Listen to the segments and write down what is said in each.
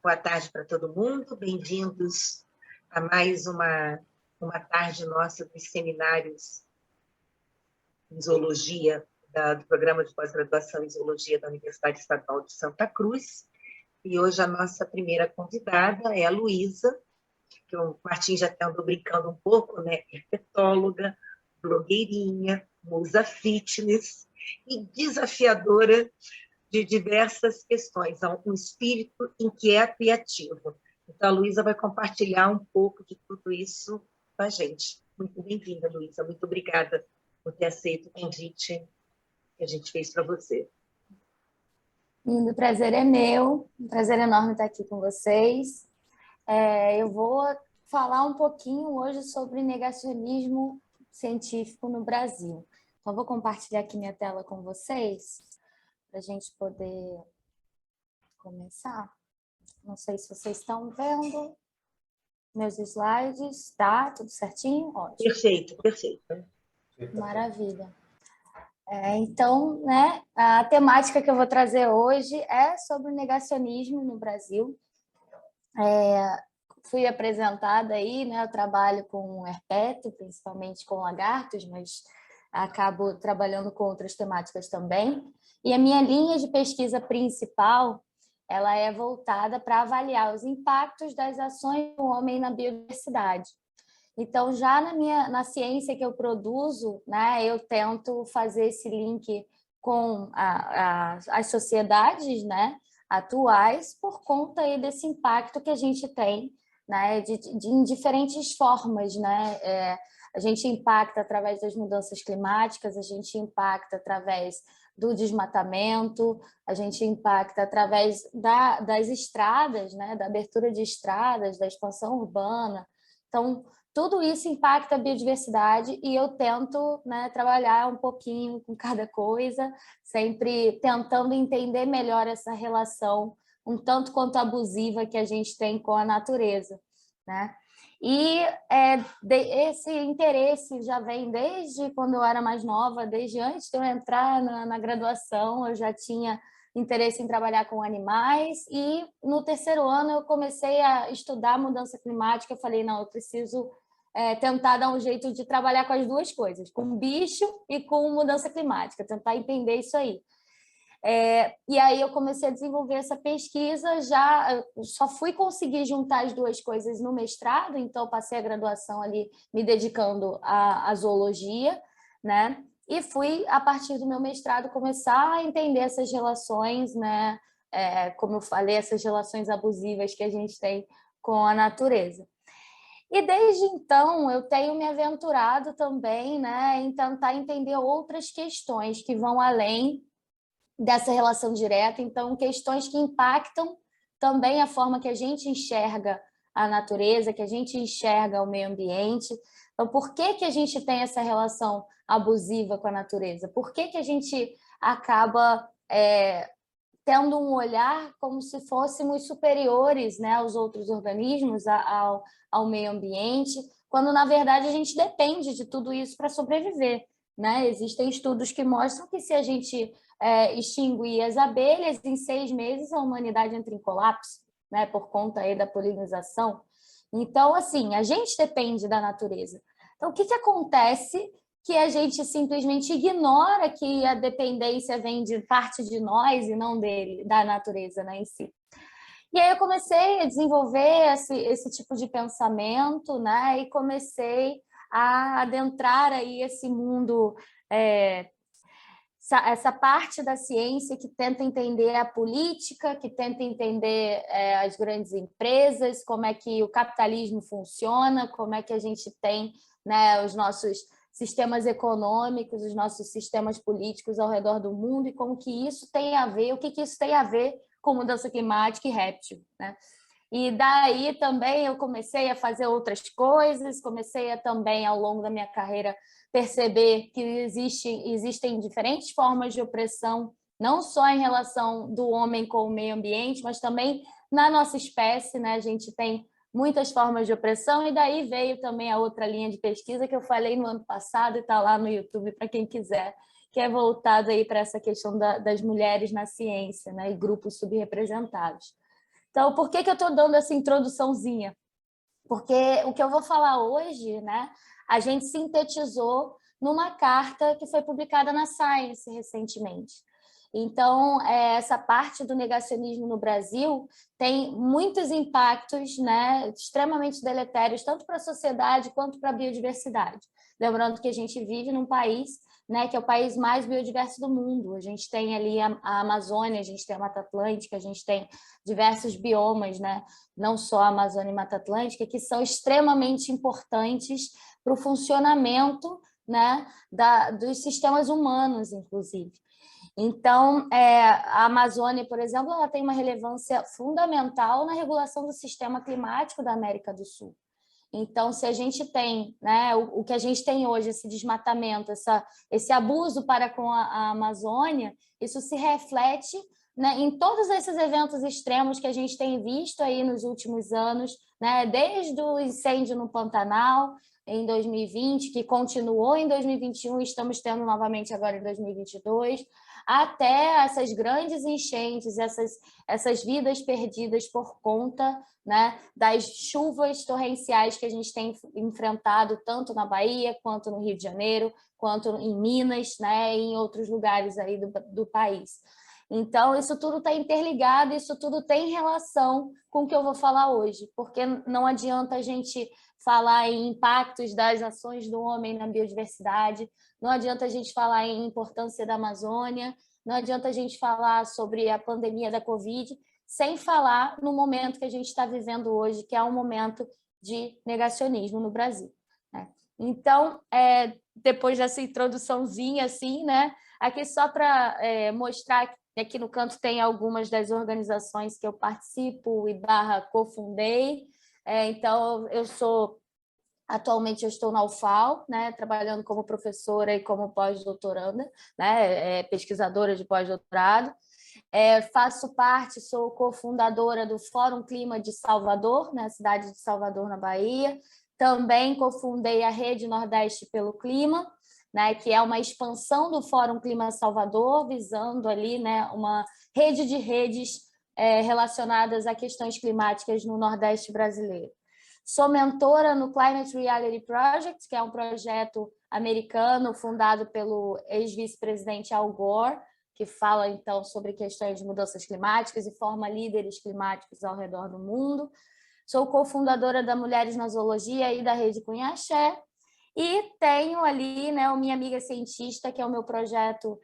Boa tarde para todo mundo, bem-vindos a mais uma tarde nossa dos seminários em Zoologia, do Programa de Pós-Graduação em Zoologia da Universidade Estadual de Santa Cruz. E hoje a nossa primeira convidada é a Luísa, que o Martim já andou brincando um pouco, né? Herpetóloga, blogueirinha, musa fitness e desafiadora de diversas questões, um espírito inquieto e ativo. Então, a Luísa vai compartilhar um pouco de tudo isso com a gente. Muito bem-vinda, Luísa. Muito obrigada por ter aceito o convite que a gente fez para você. O prazer é meu, um prazer enorme estar aqui com vocês. Eu vou falar um pouquinho hoje sobre negacionismo científico no Brasil. Então, vou compartilhar aqui minha tela com vocês, para a gente poder começar. Não sei se vocês estão vendo meus slides. Tá? Tudo certinho? Ótimo. Perfeito, perfeito. Maravilha. Então, né, a temática que eu vou trazer hoje é sobre o negacionismo no Brasil. Fui apresentada aí, né, eu trabalho com herpeto, principalmente com lagartos, mas acabo trabalhando com outras temáticas também. E a minha linha de pesquisa principal, ela é voltada para avaliar os impactos das ações do homem na biodiversidade. Então, já na ciência que eu produzo, né, eu tento fazer esse link com as sociedades, né, atuais, por conta aí desse impacto que a gente tem, né, em diferentes formas, né? A gente impacta através das mudanças climáticas, a gente impacta através do desmatamento, a gente impacta através das estradas, né, da abertura de estradas, da expansão urbana. Então, tudo isso impacta a biodiversidade e eu tento, né, trabalhar um pouquinho com cada coisa, sempre tentando entender melhor essa relação um tanto quanto abusiva que a gente tem com a natureza, né? E esse interesse já vem desde quando eu era mais nova, desde antes de eu entrar na graduação, eu já tinha interesse em trabalhar com animais e no terceiro ano eu comecei a estudar mudança climática. Eu falei, não, eu preciso tentar dar um jeito de trabalhar com as duas coisas, com bicho e com mudança climática, tentar entender isso aí. E aí eu comecei a desenvolver essa pesquisa, eu só fui conseguir juntar as duas coisas no mestrado, então passei a graduação ali me dedicando à zoologia, né? E fui, a partir do meu mestrado, começar a entender essas relações, né? Como eu falei, essas relações abusivas que a gente tem com a natureza. E desde então eu tenho me aventurado também, né, em tentar entender outras questões que vão além dessa relação direta, então questões que impactam também a forma que a gente enxerga a natureza, que a gente enxerga o meio ambiente. Então, por que a gente tem essa relação abusiva com a natureza? Por que a gente acaba tendo um olhar como se fôssemos superiores, né, aos outros organismos, ao meio ambiente, quando, na verdade, a gente depende de tudo isso para sobreviver, né? Existem estudos que mostram que se a gente extinguir as abelhas, em 6 meses a humanidade entra em colapso, né, por conta aí da polinização. Então, assim, a gente depende da natureza. Então, o que acontece que a gente simplesmente ignora que a dependência vem de parte de nós e não da natureza, né, em si. E aí eu comecei a desenvolver esse tipo de pensamento, né, e comecei a adentrar aí esse mundo, essa parte da ciência que tenta entender a política, que tenta entender as grandes empresas, como é que o capitalismo funciona, como é que a gente tem, né, os nossos sistemas econômicos, os nossos sistemas políticos ao redor do mundo e como que isso tem a ver, o que isso tem a ver com mudança climática e réptil, né? E daí também eu comecei a fazer outras coisas, comecei a também, ao longo da minha carreira, perceber que existem diferentes formas de opressão, não só em relação do homem com o meio ambiente, mas também na nossa espécie, né? A gente tem muitas formas de opressão, e daí veio também a outra linha de pesquisa que eu falei no ano passado e está lá no YouTube para quem quiser, que é voltado aí para essa questão das mulheres na ciência, né, e grupos subrepresentados. Então, por que eu estou dando essa introduçãozinha? Porque o que eu vou falar hoje, né, a gente sintetizou numa carta que foi publicada na Science recentemente. Então, essa parte do negacionismo no Brasil tem muitos impactos, né, extremamente deletérios, tanto para a sociedade quanto para a biodiversidade. Lembrando que a gente vive num país, né, que é o país mais biodiverso do mundo. A gente tem ali a Amazônia, a gente tem a Mata Atlântica, a gente tem diversos biomas, né, não só a Amazônia e Mata Atlântica, que são extremamente importantes para o funcionamento, né, dos sistemas humanos, inclusive. Então, a Amazônia, por exemplo, ela tem uma relevância fundamental na regulação do sistema climático da América do Sul. Então, se a gente tem, né, o que a gente tem hoje, esse desmatamento, esse abuso para com a Amazônia, isso se reflete, né, em todos esses eventos extremos que a gente tem visto aí nos últimos anos, né, desde o incêndio no Pantanal, em 2020, que continuou em 2021, estamos tendo novamente agora em 2022, até essas grandes enchentes, essas vidas perdidas por conta, né, das chuvas torrenciais que a gente tem enfrentado tanto na Bahia, quanto no Rio de Janeiro, quanto em Minas, né, e em outros lugares aí do país. Então, isso tudo está interligado, isso tudo tem relação com o que eu vou falar hoje, porque não adianta a gente falar em impactos das ações do homem na biodiversidade, não adianta a gente falar em importância da Amazônia, não adianta a gente falar sobre a pandemia da Covid, sem falar no momento que a gente está vivendo hoje, que é um momento de negacionismo no Brasil, né? Então, depois dessa introduçãozinha, assim, né? Aqui só para mostrar que aqui no canto tem algumas das organizações que eu participo e cofundei. Então, atualmente eu estou na UFAL, né, trabalhando como professora e como pós-doutoranda, né, pesquisadora de pós-doutorado. Faço parte, sou cofundadora do Fórum Clima de Salvador, na cidade de Salvador, na Bahia. Também cofundei a Rede Nordeste pelo Clima, né, que é uma expansão do Fórum Clima Salvador, visando ali, né, uma rede de redes relacionadas a questões climáticas no Nordeste brasileiro. Sou mentora no Climate Reality Project, que é um projeto americano fundado pelo ex-vice-presidente Al Gore, que fala, então, sobre questões de mudanças climáticas e forma líderes climáticos ao redor do mundo. Sou cofundadora da Mulheres na Zoologia e da Rede Cunha Axé. E tenho ali, né, a Minha Amiga Cientista, que é o meu projeto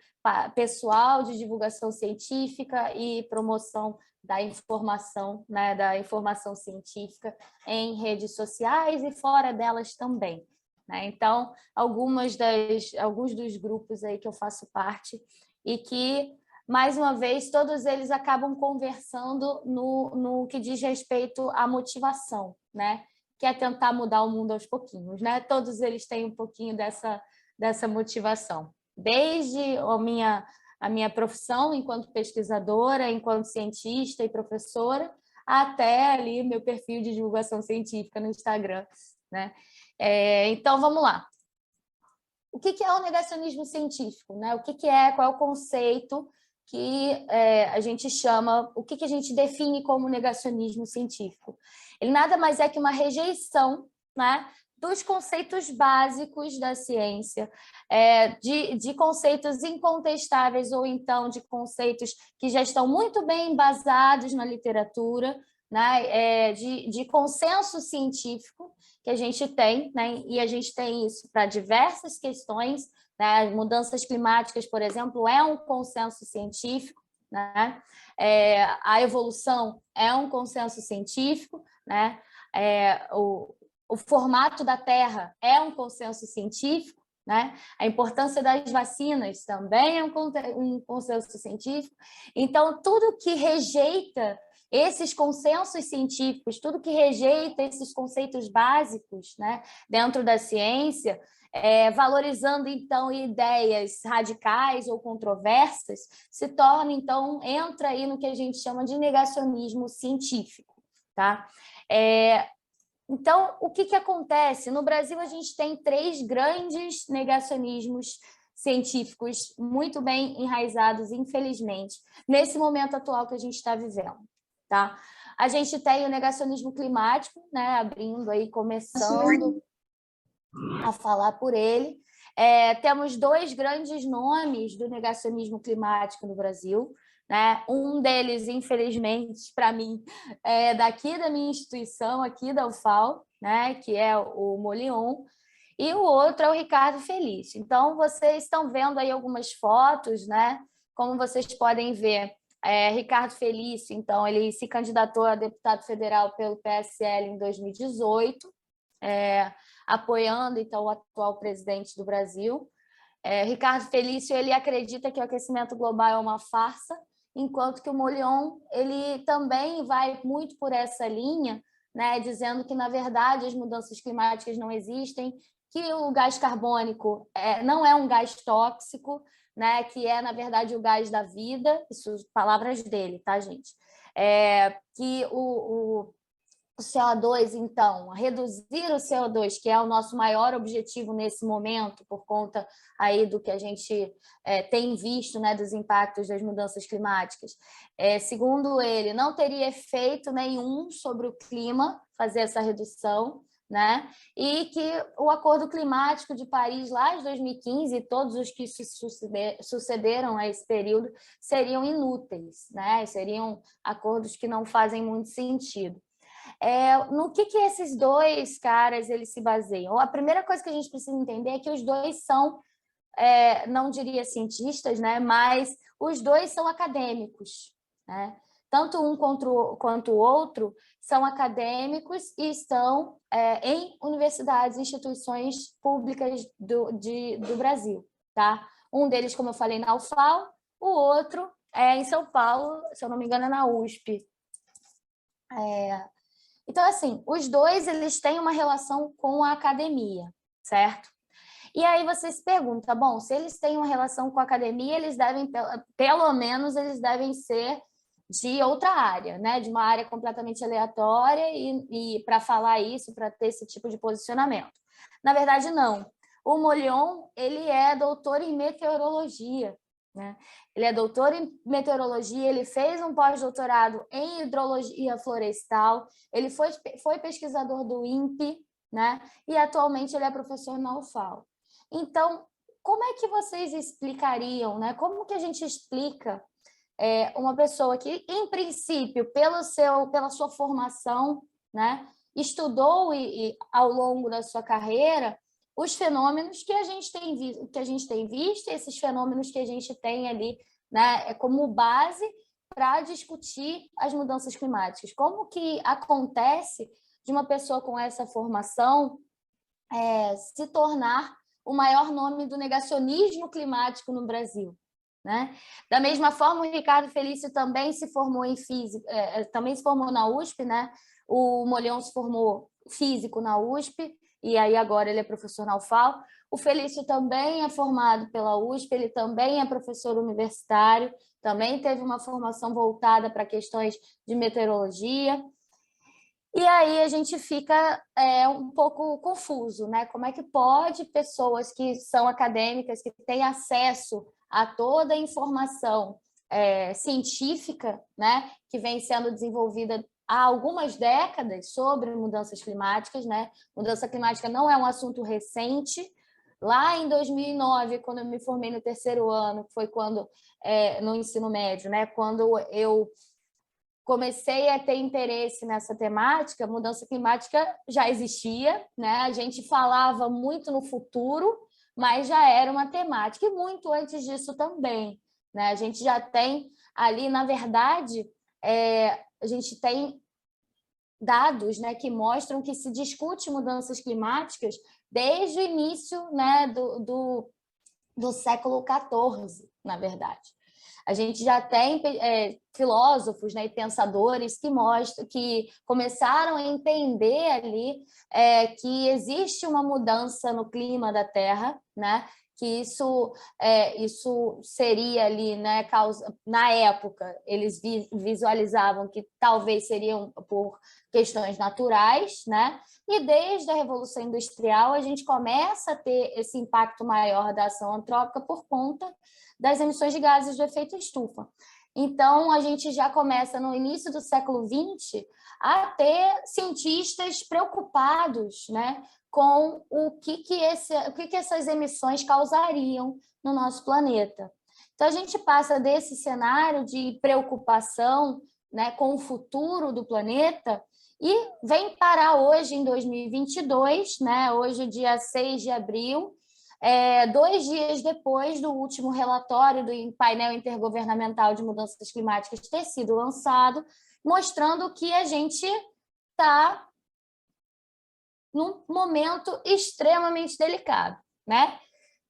pessoal de divulgação científica e promoção da informação, né, da informação científica em redes sociais e fora delas também, né? Então, alguns dos grupos aí que eu faço parte e que, mais uma vez, todos eles acabam conversando no que diz respeito à motivação, né? Que é tentar mudar o mundo aos pouquinhos, né? Todos eles têm um pouquinho dessa motivação. Desde a minha profissão enquanto pesquisadora, enquanto cientista e professora, até ali meu perfil de divulgação científica no Instagram, né? Então, vamos lá. O que é o negacionismo científico, né? O que é, qual é o conceito que a gente chama, o que a gente define como negacionismo científico? Ele nada mais é que uma rejeição, né, dos conceitos básicos da ciência, de conceitos incontestáveis ou então de conceitos que já estão muito bem embasados na literatura, né, de consenso científico que a gente tem, né, e a gente tem isso para diversas questões, né, mudanças climáticas, por exemplo, é um consenso científico, né, a evolução é um consenso científico, né, o formato da Terra é um consenso científico, né? A importância das vacinas também é um consenso científico. Então, tudo que rejeita esses consensos científicos, tudo que rejeita esses conceitos básicos, né, dentro da ciência, valorizando, então, ideias radicais ou controversas, se torna, então, entra aí no que a gente chama de negacionismo científico, tá? Então, o que acontece? No Brasil, a gente tem 3 grandes negacionismos científicos muito bem enraizados, infelizmente, nesse momento atual que a gente está vivendo, tá? A gente tem o negacionismo climático, né, abrindo aí, começando a falar por ele. Temos dois grandes nomes do negacionismo climático no Brasil, né? Um deles, infelizmente, para mim, é daqui da minha instituição, aqui da UFAL, né? Que é o Molion, e o outro é o Ricardo Felício. Então, vocês estão vendo aí algumas fotos, né? Como vocês podem ver, Ricardo Felício, então, ele se candidatou a deputado federal pelo PSL em 2018, apoiando, então, o atual presidente do Brasil. Ricardo Felício, ele acredita que o aquecimento global é uma farsa, enquanto que o Molion, ele também vai muito por essa linha, né, dizendo que, na verdade, as mudanças climáticas não existem, que o gás carbônico não é um gás tóxico, né, que é, na verdade, o gás da vida, isso palavras dele, tá, gente? Que o CO2, então, reduzir o CO2, que é o nosso maior objetivo nesse momento, por conta aí do que a gente tem visto, né, dos impactos das mudanças climáticas. Segundo ele, não teria efeito nenhum sobre o clima fazer essa redução, né? E que o Acordo Climático de Paris, lá de 2015, e todos os que se sucederam a esse período, seriam inúteis, né? Seriam acordos que não fazem muito sentido. No que esses dois caras eles se baseiam? A primeira coisa que a gente precisa entender é que os dois são, não diria cientistas, né, mas os dois são acadêmicos, né? Tanto um quanto o outro são acadêmicos e estão em universidades, instituições públicas do Brasil, tá? Um deles, como eu falei, na UFAL, o outro é em São Paulo, se eu não me engano, é na USP. Então, assim, os dois eles têm uma relação com a academia, certo? E aí você se pergunta, bom, se eles têm uma relação com a academia, eles devem, pelo menos, eles devem ser de outra área, né? De uma área completamente aleatória e para falar isso, para ter esse tipo de posicionamento. Na verdade, não. O Molion, ele é doutor em meteorologia, né? Ele é doutor em meteorologia, ele fez um pós-doutorado em hidrologia florestal, ele foi pesquisador do INPE, né? E atualmente ele é professor na UFAL. Então, como é que vocês explicariam, né? Como que a gente explica uma pessoa que, em princípio, pela sua formação, né, estudou ao longo da sua carreira os fenômenos que a gente tem visto, esses fenômenos que a gente tem ali, né, como base para discutir as mudanças climáticas. Como que acontece de uma pessoa com essa formação se tornar o maior nome do negacionismo climático no Brasil, né? Da mesma forma, o Ricardo Felício também se formou em física, também se formou na USP, né? O Molion se formou físico na USP, e aí agora ele é professor na UFAL. O Felício também é formado pela USP, ele também é professor universitário, também teve uma formação voltada para questões de meteorologia. E aí a gente fica um pouco confuso, né? Como é que pode pessoas que são acadêmicas, que têm acesso a toda a informação científica, né, que vem sendo desenvolvida há algumas décadas sobre mudanças climáticas, né? Mudança climática não é um assunto recente. Lá em 2009, quando eu me formei no terceiro ano, foi quando no ensino médio, né? Quando eu comecei a ter interesse nessa temática, mudança climática já existia, né? A gente falava muito no futuro, mas já era uma temática, e muito antes disso também, né? A gente já tem ali, na verdade, a gente tem dados, né, que mostram que se discute mudanças climáticas desde o início, né, do século XIV, na verdade. A gente já tem filósofos, né, e pensadores que começaram a entender ali que existe uma mudança no clima da Terra, né, que isso seria ali, né, na época, eles visualizavam que talvez seriam por questões naturais, né, e desde a Revolução Industrial a gente começa a ter esse impacto maior da ação antrópica por conta das emissões de gases do efeito estufa. Então, a gente já começa, no início do século XX, a ter cientistas preocupados, né, com o que essas emissões causariam no nosso planeta. Então, a gente passa desse cenário de preocupação, né, com o futuro do planeta e vem parar hoje, em 2022, né, hoje, dia 6 de abril, 2 dias depois do último relatório do painel intergovernamental de mudanças climáticas ter sido lançado, mostrando que a gente está num momento extremamente delicado, né?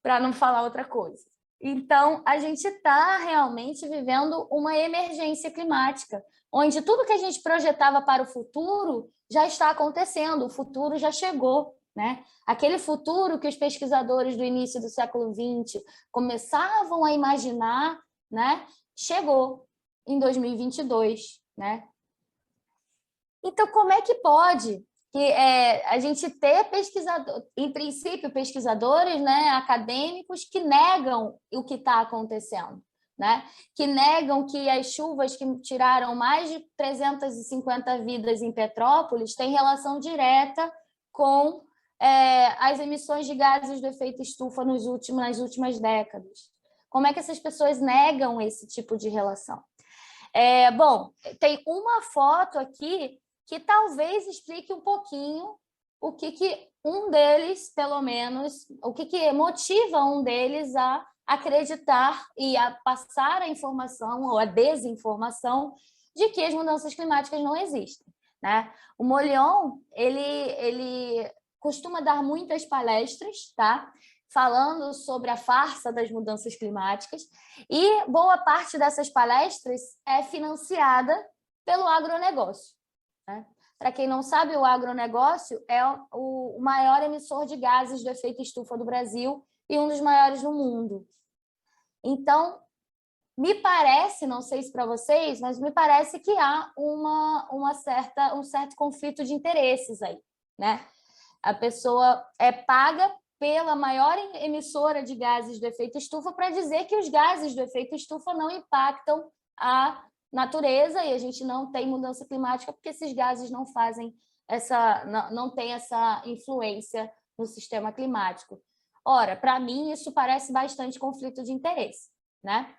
Para não falar outra coisa. Então, a gente está realmente vivendo uma emergência climática, onde tudo que a gente projetava para o futuro já está acontecendo, o futuro já chegou, né? Aquele futuro que os pesquisadores do início do século XX começavam a imaginar, né? Chegou em 2022, né? Então, como é que pode a gente ter em princípio, pesquisadores, né, acadêmicos que negam o que está acontecendo, né? Que negam que as chuvas que tiraram mais de 350 vidas em Petrópolis têm relação direta com as emissões de gases do efeito estufa nas últimas décadas. Como é que essas pessoas negam esse tipo de relação? Bom, tem uma foto aqui que talvez explique um pouquinho o que um deles, pelo menos, o que motiva um deles a acreditar e a passar a informação ou a desinformação de que as mudanças climáticas não existem, né? O Molion, ele costuma dar muitas palestras, tá? Falando sobre a farsa das mudanças climáticas, e boa parte dessas palestras é financiada pelo agronegócio, né? Para quem não sabe, o agronegócio é o maior emissor de gases do efeito estufa do Brasil e um dos maiores no mundo. Então, me parece, não sei se para vocês, mas me parece que há um certo conflito de interesses aí, né? A pessoa é paga pela maior emissora de gases do efeito estufa para dizer que os gases do efeito estufa não impactam a natureza e a gente não tem mudança climática porque esses gases não têm essa influência no sistema climático. Ora, para mim, isso parece bastante conflito de interesse, né?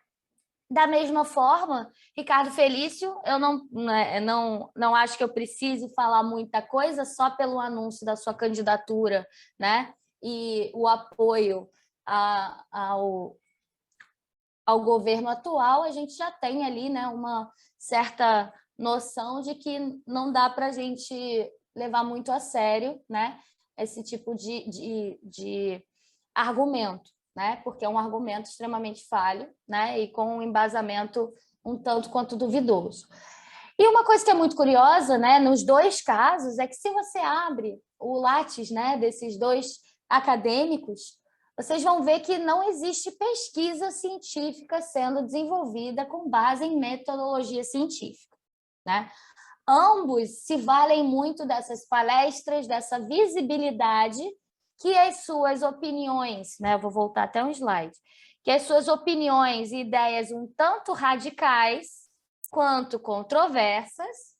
Da mesma forma, Ricardo Felício, eu não acho que eu precise falar muita coisa só pelo anúncio da sua candidatura, né? E o apoio ao governo atual, a gente já tem ali, né, uma certa noção de que não dá para a gente levar muito a sério, né, esse tipo de argumento, né, porque é um argumento extremamente falho, né, e com um embasamento um tanto quanto duvidoso. E uma coisa que é muito curiosa, né, nos dois casos, é que se você abre o Lattes, né, desses dois acadêmicos, vocês vão ver que não existe pesquisa científica sendo desenvolvida com base em metodologia científica, né? Ambos se valem muito dessas palestras, dessa visibilidade que as suas opiniões, né? Eu vou voltar até um slide, que as suas opiniões e ideias um tanto radicais quanto controversas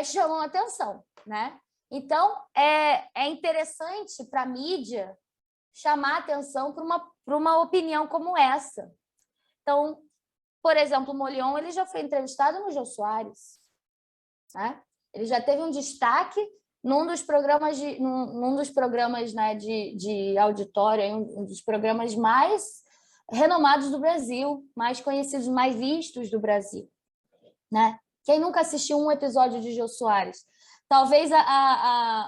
chamam atenção, né? Então, é interessante para a mídia chamar atenção para uma opinião como essa. Então, por exemplo, o Molion, ele já foi entrevistado no Jô Soares, né? Ele já teve um destaque num dos programas né, de auditório, um dos programas mais renomados do Brasil, mais conhecidos, mais vistos do Brasil, né? Quem nunca assistiu um episódio de Jô Soares? Talvez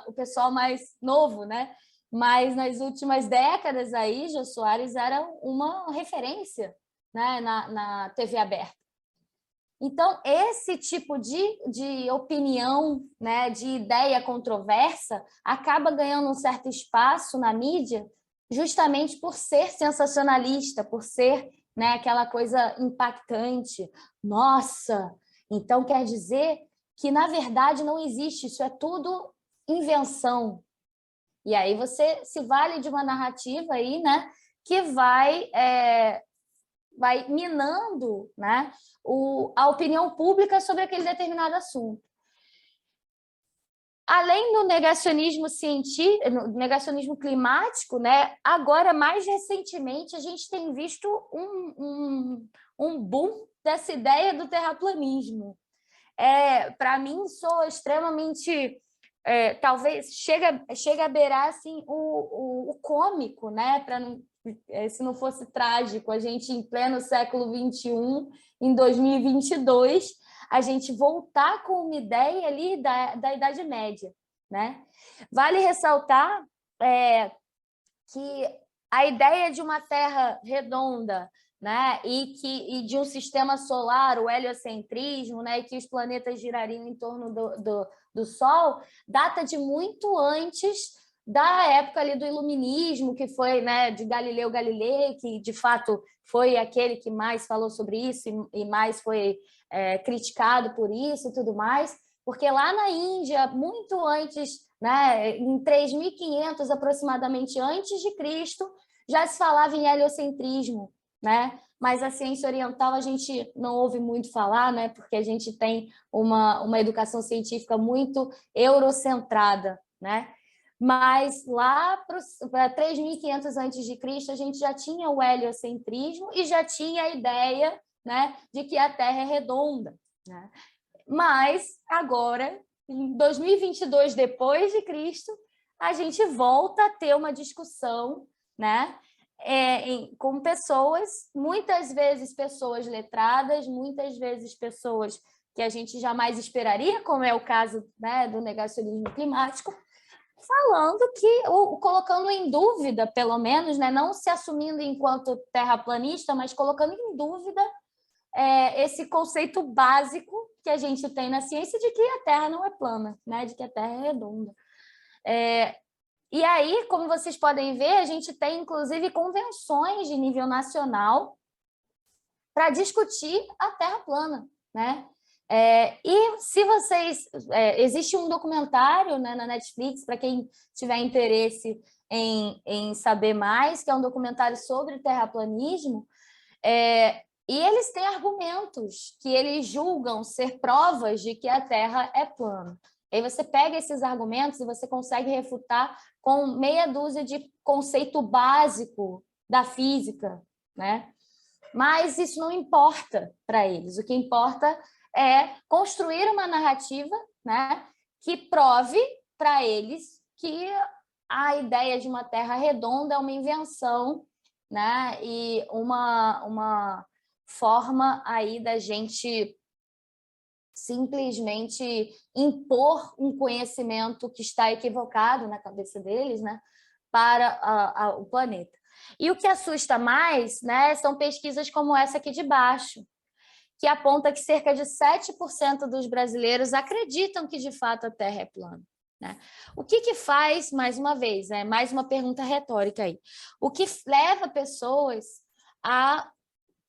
o pessoal mais novo, né? Mas nas últimas décadas aí, Jô Soares era uma referência, né, na TV aberta. Então, esse tipo de opinião, né, de ideia controversa, acaba ganhando um certo espaço na mídia justamente por ser sensacionalista, por ser, né, aquela coisa impactante. Nossa, então quer dizer que, na verdade, não existe, isso é tudo invenção. E aí você se vale de uma narrativa aí, né, que vai vai minando, né, a opinião pública sobre aquele determinado assunto. Além do negacionismo científico, negacionismo climático, né, agora, mais recentemente, a gente tem visto um boom dessa ideia do terraplanismo. Para mim, soa extremamente... talvez chega a beirar assim, o cômico, né? Se não fosse trágico, a gente, em pleno século XXI, em 2022, a gente voltar com uma ideia ali da Idade Média, né? Vale ressaltar que a ideia de uma Terra redonda, né, e de um sistema solar, o heliocentrismo, né, e que os planetas girariam em torno do Sol, data de muito antes da época ali do Iluminismo, que foi, né, de Galileu Galilei, que de fato foi aquele que mais falou sobre isso e mais foi criticado por isso e tudo mais, porque lá na Índia, muito antes, né, em 3.500 aproximadamente antes de Cristo, já se falava em heliocentrismo, né? Mas a ciência oriental a gente não ouve muito falar, né? Porque a gente tem uma educação científica muito eurocentrada, né? Mas lá para 3.500 antes de Cristo a gente já tinha o heliocentrismo e já tinha a ideia, né, de que a Terra é redonda, né? Mas agora, em 2022 depois de Cristo, a gente volta a ter uma discussão, né, com pessoas, muitas vezes pessoas letradas, muitas vezes pessoas que a gente jamais esperaria, como é o caso, né, do negacionismo climático, falando que, colocando em dúvida, pelo menos, né, não se assumindo enquanto terraplanista, mas colocando em dúvida esse conceito básico que a gente tem na ciência de que a Terra não é plana, né, de que a Terra é redonda. E aí, como vocês podem ver, a gente tem, inclusive, convenções de nível nacional para discutir a Terra plana, né? E se vocês... existe um documentário, né, na Netflix, para quem tiver interesse em saber mais, que é um documentário sobre terraplanismo, e eles têm argumentos que eles julgam ser provas de que a Terra é plana. Aí você pega esses argumentos e você consegue refutar com meia dúzia de conceito básico da física, né? Mas isso não importa para eles. O que importa é construir uma narrativa, né, que prove para eles que a ideia de uma Terra redonda é uma invenção, né, e uma forma aí da gente simplesmente impor um conhecimento que está equivocado na cabeça deles, né, para o planeta. E o que assusta mais, né, são pesquisas como essa aqui de baixo, que aponta que cerca de 7% dos brasileiros acreditam que, de fato, a Terra é plana, né? O que faz, mais uma vez, né, mais uma pergunta retórica aí, o que leva pessoas a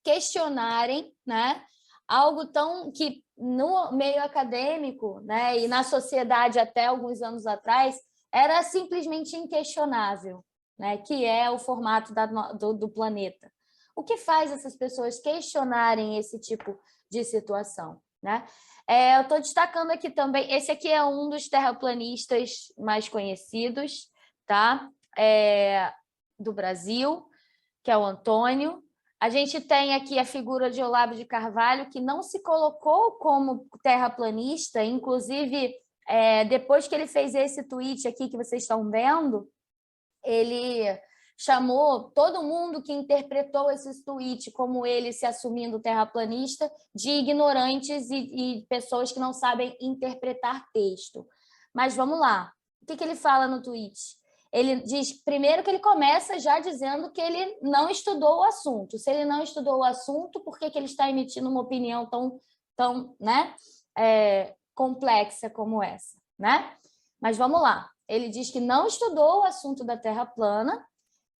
questionarem, né, algo tão que no meio acadêmico, né, e na sociedade até alguns anos atrás era simplesmente inquestionável, né, que é o formato do planeta. O que faz essas pessoas questionarem esse tipo de situação, né? Eu estou destacando aqui também, esse aqui é um dos terraplanistas mais conhecidos, tá? Do Brasil, que é o Antônio. A gente tem aqui a figura de Olavo de Carvalho, que não se colocou como terraplanista, inclusive, depois que ele fez esse tweet aqui que vocês estão vendo, ele chamou todo mundo que interpretou esse tweet como ele se assumindo terraplanista de ignorantes e pessoas que não sabem interpretar texto. Mas vamos lá. O que ele fala no tweet? Ele diz, primeiro, que ele começa já dizendo que ele não estudou o assunto. Se ele não estudou o assunto, por que ele está emitindo uma opinião tão né, complexa como essa, né? Mas vamos lá. Ele diz que não estudou o assunto da Terra plana,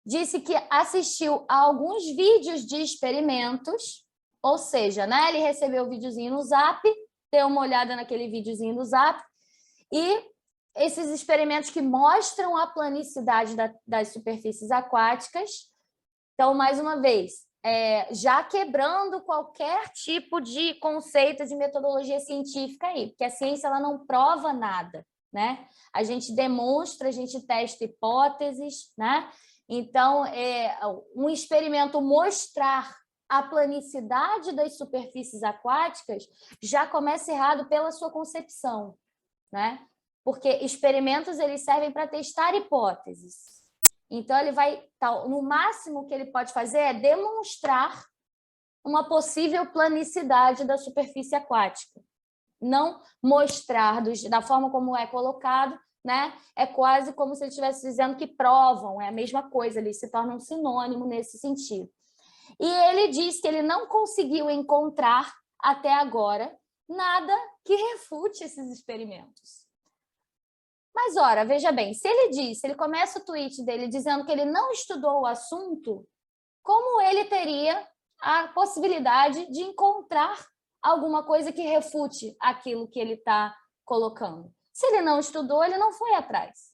disse que assistiu a alguns vídeos de experimentos, ou seja, né, ele recebeu o videozinho no Zap, deu uma olhada naquele videozinho no Zap, e esses experimentos que mostram a planicidade das superfícies aquáticas. Então, mais uma vez, já quebrando qualquer tipo de conceito de metodologia científica aí, porque a ciência ela não prova nada, né? A gente demonstra, a gente testa hipóteses, né? Então, um experimento mostrar a planicidade das superfícies aquáticas já começa errado pela sua concepção, né? Porque experimentos eles servem para testar hipóteses. Então, ele vai, no máximo que ele pode fazer é demonstrar uma possível planicidade da superfície aquática. Não mostrar da forma como é colocado, né? É quase como se ele estivesse dizendo que provam, é a mesma coisa, ele se torna um sinônimo nesse sentido. E ele diz que ele não conseguiu encontrar, até agora, nada que refute esses experimentos. Mas, ora, veja bem, se ele começa o tweet dele dizendo que ele não estudou o assunto, como ele teria a possibilidade de encontrar alguma coisa que refute aquilo que ele está colocando? Se ele não estudou, ele não foi atrás.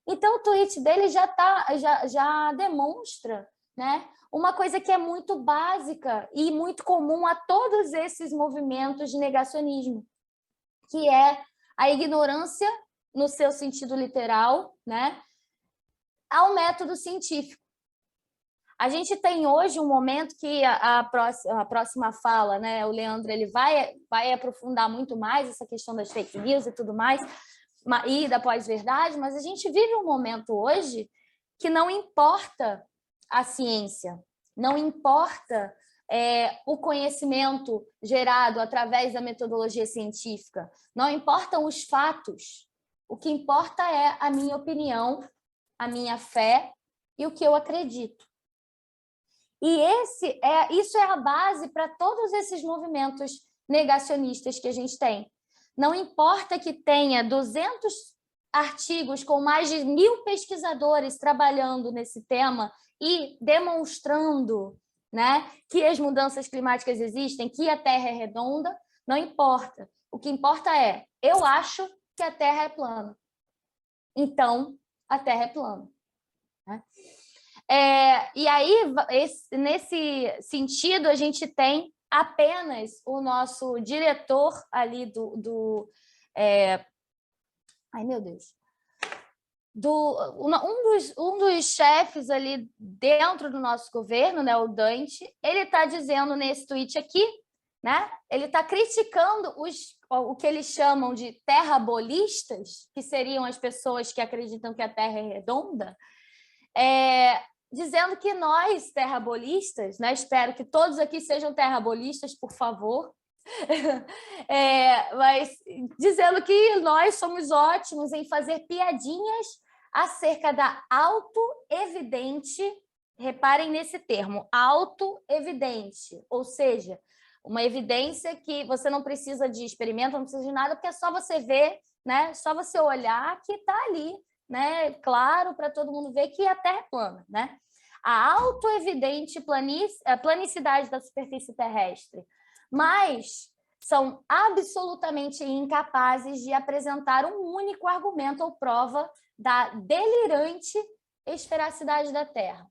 Então, o tweet dele já demonstra, né, uma coisa que é muito básica e muito comum a todos esses movimentos de negacionismo, que é a ignorância no seu sentido literal, né, ao método científico. A gente tem hoje um momento que a próxima fala, né, o Leandro ele vai aprofundar muito mais essa questão das fake news e tudo mais, e da pós-verdade, mas a gente vive um momento hoje que não importa a ciência, não importa o conhecimento gerado através da metodologia científica, não importam os fatos, o que importa é a minha opinião, a minha fé e o que eu acredito. E isso é a base para todos esses movimentos negacionistas que a gente tem. Não importa que tenha 200 artigos com mais de 1.000 pesquisadores trabalhando nesse tema e demonstrando, né, que as mudanças climáticas existem, que a Terra é redonda, não importa. O que importa é, eu acho que a Terra é plana. Então, a Terra é plana. Né? E aí, nesse sentido, a gente tem apenas o nosso diretor ali ai, meu Deus. Um dos chefes ali dentro do nosso governo, né, o Dante, ele está dizendo nesse tweet aqui, né, ele está criticando o que eles chamam de terrabolistas, que seriam as pessoas que acreditam que a Terra é redonda, dizendo que nós, terrabolistas, né, espero que todos aqui sejam terrabolistas, por favor, mas dizendo que nós somos ótimos em fazer piadinhas acerca da autoevidente, reparem nesse termo, autoevidente, ou seja, uma evidência que você não precisa de experimento, não precisa de nada, porque é só você ver, né, só você olhar que está ali, né, claro, para todo mundo ver que a Terra é plana, né? A autoevidente planicidade da superfície terrestre, mas são absolutamente incapazes de apresentar um único argumento ou prova da delirante esfericidade da Terra.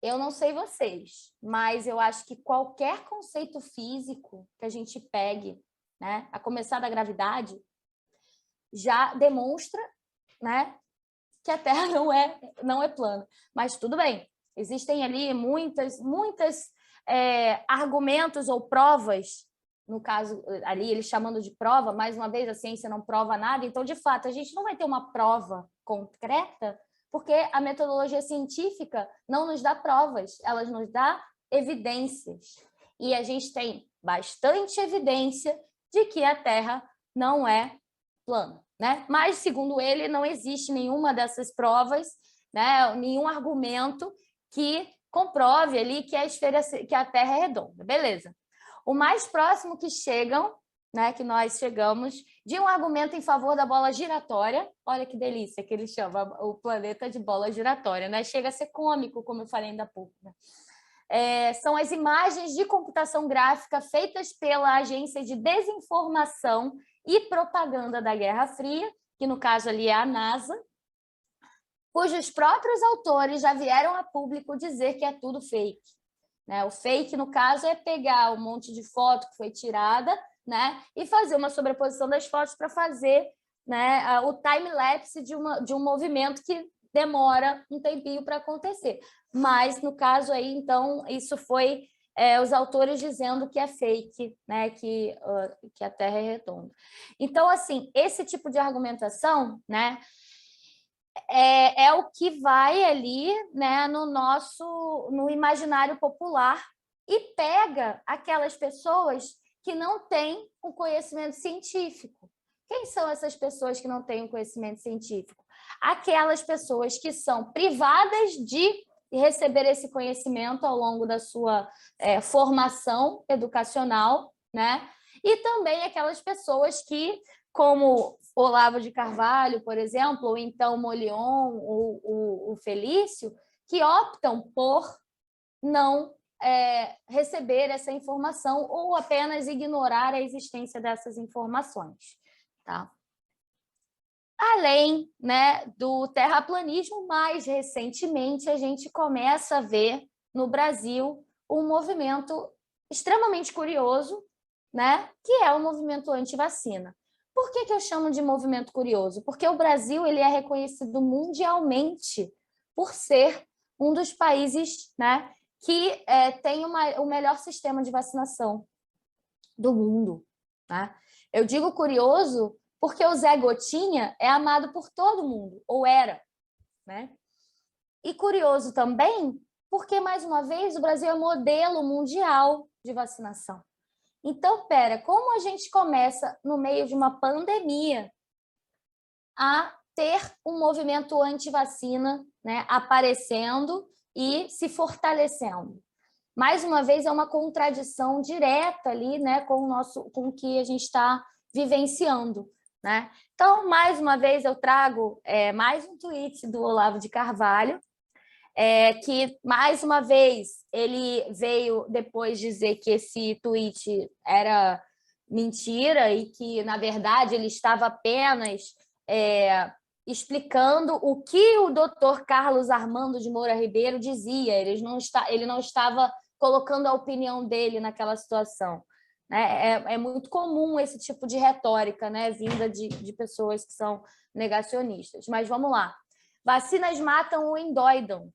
Eu não sei vocês, mas eu acho que qualquer conceito físico que a gente pegue, né, a começar da gravidade, já demonstra, né, que a Terra não é plana. Mas tudo bem, existem ali muitos argumentos ou provas, no caso ali eles chamando de prova, mais uma vez a ciência não prova nada, então de fato a gente não vai ter uma prova concreta, porque a metodologia científica não nos dá provas, ela nos dá evidências. E a gente tem bastante evidência de que a Terra não é plana, né? Mas, segundo ele, não existe nenhuma dessas provas, né? Nenhum argumento que comprove ali que a Terra é redonda. Beleza. O mais próximo que chegam, né, que nós chegamos, de um argumento em favor da bola giratória, olha que delícia que ele chama o planeta de bola giratória, né? Chega a ser cômico, como eu falei ainda há pouco, né? São as imagens de computação gráfica feitas pela Agência de Desinformação e Propaganda da Guerra Fria, que no caso ali é a NASA, cujos próprios autores já vieram a público dizer que é tudo fake. Né? O fake, no caso, é pegar um monte de foto que foi tirada, né, e fazer uma sobreposição das fotos para fazer, né, o time-lapse de um movimento que demora um tempinho para acontecer. Mas, no caso aí, então, isso foi os autores dizendo que é fake, né, que a Terra é redonda. Então, assim, esse tipo de argumentação, né, é o que vai ali, né, no imaginário popular e pega aquelas pessoas que não têm o conhecimento científico. Quem são essas pessoas que não têm o conhecimento científico? Aquelas pessoas que são privadas de receber esse conhecimento ao longo da sua formação educacional, né? E também aquelas pessoas que, como Olavo de Carvalho, por exemplo, ou então Molion, o Felício, que optam por não receber essa informação ou apenas ignorar a existência dessas informações. Tá? Além, né, do terraplanismo, mais recentemente a gente começa a ver no Brasil um movimento extremamente curioso, né, que é o movimento anti-vacina. Por que eu chamo de movimento curioso? Porque o Brasil ele é reconhecido mundialmente por ser um dos países, né, que tem o melhor sistema de vacinação do mundo. Né? Eu digo curioso porque o Zé Gotinha é amado por todo mundo, ou era. Né? E curioso também porque, mais uma vez, o Brasil é modelo mundial de vacinação. Então, como a gente começa, no meio de uma pandemia, a ter um movimento anti-vacina, né, aparecendo e se fortalecendo? Mais uma vez, é uma contradição direta ali, né, com o que a gente está vivenciando. Né? Então, mais uma vez, eu trago mais um tweet do Olavo de Carvalho, que, mais uma vez, ele veio depois dizer que esse tweet era mentira e que, na verdade, ele estava apenas explicando o que o doutor Carlos Armando de Moura Ribeiro dizia. Ele não estava colocando a opinião dele naquela situação. É muito comum esse tipo de retórica, né, vinda de pessoas que são negacionistas. Mas vamos lá. Vacinas matam ou endoidam.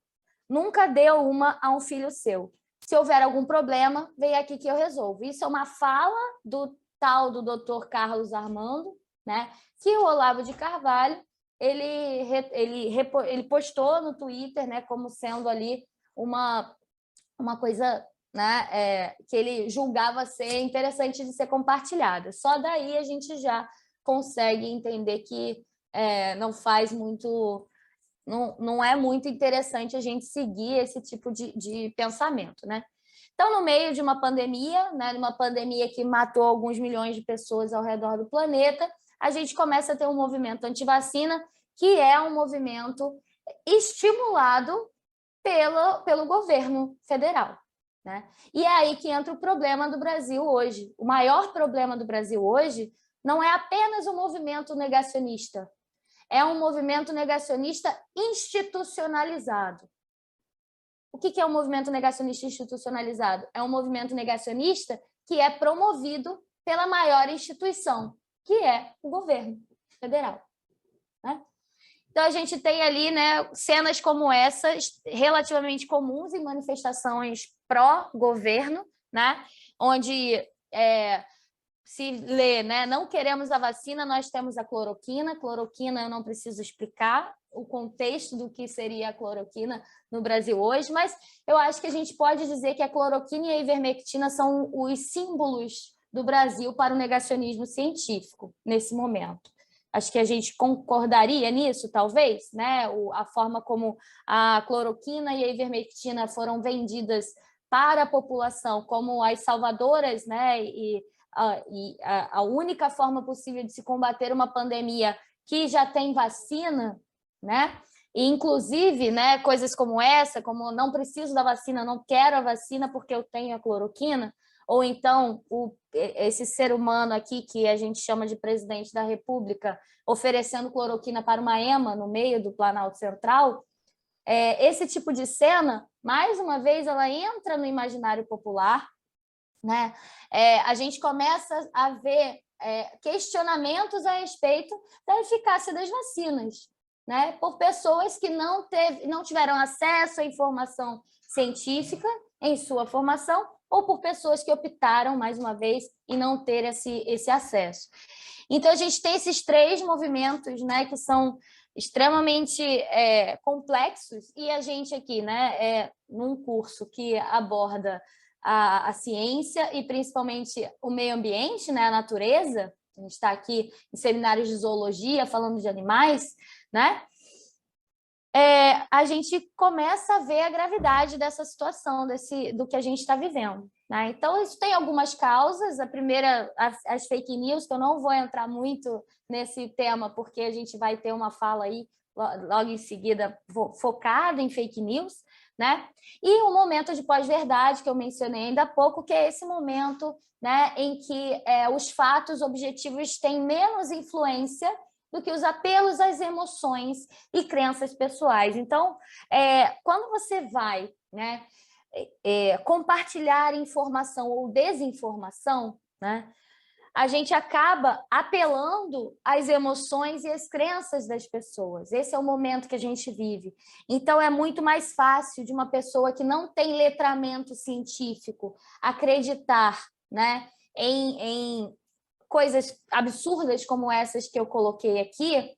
Nunca deu uma a um filho seu. Se houver algum problema, vem aqui que eu resolvo. Isso é uma fala do tal do doutor Carlos Armando, né, que o Olavo de Carvalho ele postou no Twitter, né, como sendo ali uma coisa, né, que ele julgava ser interessante de ser compartilhada. Só daí a gente já consegue entender que não é muito interessante a gente seguir esse tipo de pensamento. Né? Então, no meio de uma pandemia, né, uma pandemia que matou alguns milhões de pessoas ao redor do planeta, a gente começa a ter um movimento anti-vacina, que é um movimento estimulado pelo governo federal. Né? E é aí que entra o problema do Brasil hoje. O maior problema do Brasil hoje não é apenas o movimento negacionista, é um movimento negacionista institucionalizado. O que é um movimento negacionista institucionalizado? É um movimento negacionista que é promovido pela maior instituição, que é o governo federal. Né? Então, a gente tem ali, né, cenas como essas, relativamente comuns em manifestações pró-governo, né, onde se lê, né, não queremos a vacina, nós temos a cloroquina. Cloroquina, eu não preciso explicar o contexto do que seria a cloroquina no Brasil hoje, mas eu acho que a gente pode dizer que a cloroquina e a ivermectina são os símbolos do Brasil para o negacionismo científico nesse momento. Acho que a gente concordaria nisso, talvez, né? A forma como a cloroquina e a ivermectina foram vendidas para a população como as salvadoras, né? E a única forma possível de se combater uma pandemia que já tem vacina, né? E, inclusive, né, coisas como essa, como não preciso da vacina, não quero a vacina porque eu tenho a cloroquina, ou então esse ser humano aqui, que a gente chama de presidente da República, oferecendo cloroquina para uma ema no meio do Planalto Central, esse tipo de cena, mais uma vez, ela entra no imaginário popular, né? A gente começa a ver questionamentos a respeito da eficácia das vacinas, né? Por pessoas que não tiveram acesso à informação científica em sua formação, ou por pessoas que optaram, mais uma vez, em não ter esse acesso. Então, a gente tem esses três movimentos, né, que são extremamente complexos, e a gente aqui, né, num curso que aborda a ciência e principalmente o meio ambiente, né, a natureza, a gente está aqui em seminários de zoologia, falando de animais, né, a gente começa a ver a gravidade dessa situação, do que a gente está vivendo, né? Então, isso tem algumas causas. A primeira, as fake news, que eu não vou entrar muito nesse tema, porque a gente vai ter uma fala aí, logo em seguida, focada em fake news, né? E um momento de pós-verdade, que eu mencionei ainda há pouco, que é esse momento, né, em que os fatos objetivos têm menos influência do que os apelos às emoções e crenças pessoais. Então, quando você vai, né, compartilhar informação ou desinformação, né, a gente acaba apelando às emoções e às crenças das pessoas. Esse é o momento que a gente vive. Então, é muito mais fácil de uma pessoa que não tem letramento científico acreditar, né, em coisas absurdas como essas que eu coloquei aqui,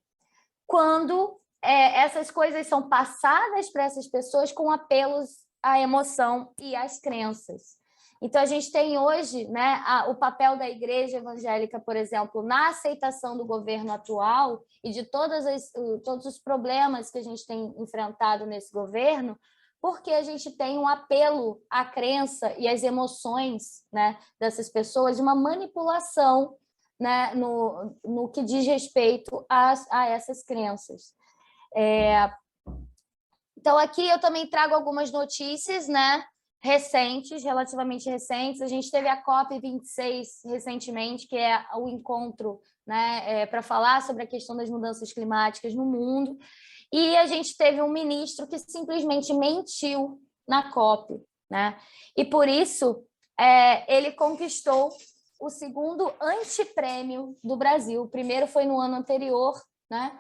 quando essas coisas são passadas para essas pessoas com apelos à emoção e às crenças. Então, a gente tem hoje, né, o papel da igreja evangélica, por exemplo, na aceitação do governo atual e de todos os problemas que a gente tem enfrentado nesse governo, porque a gente tem um apelo à crença e às emoções, né, dessas pessoas, uma manipulação, né, no que diz respeito a essas crenças. Então, aqui eu também trago algumas notícias, né, recentes, relativamente recentes. A gente teve a COP26 recentemente, que é o encontro, né, para falar sobre a questão das mudanças climáticas no mundo, e a gente teve um ministro que simplesmente mentiu na COP, né? E por isso ele conquistou o segundo antiprêmio do Brasil. O primeiro foi no ano anterior, né,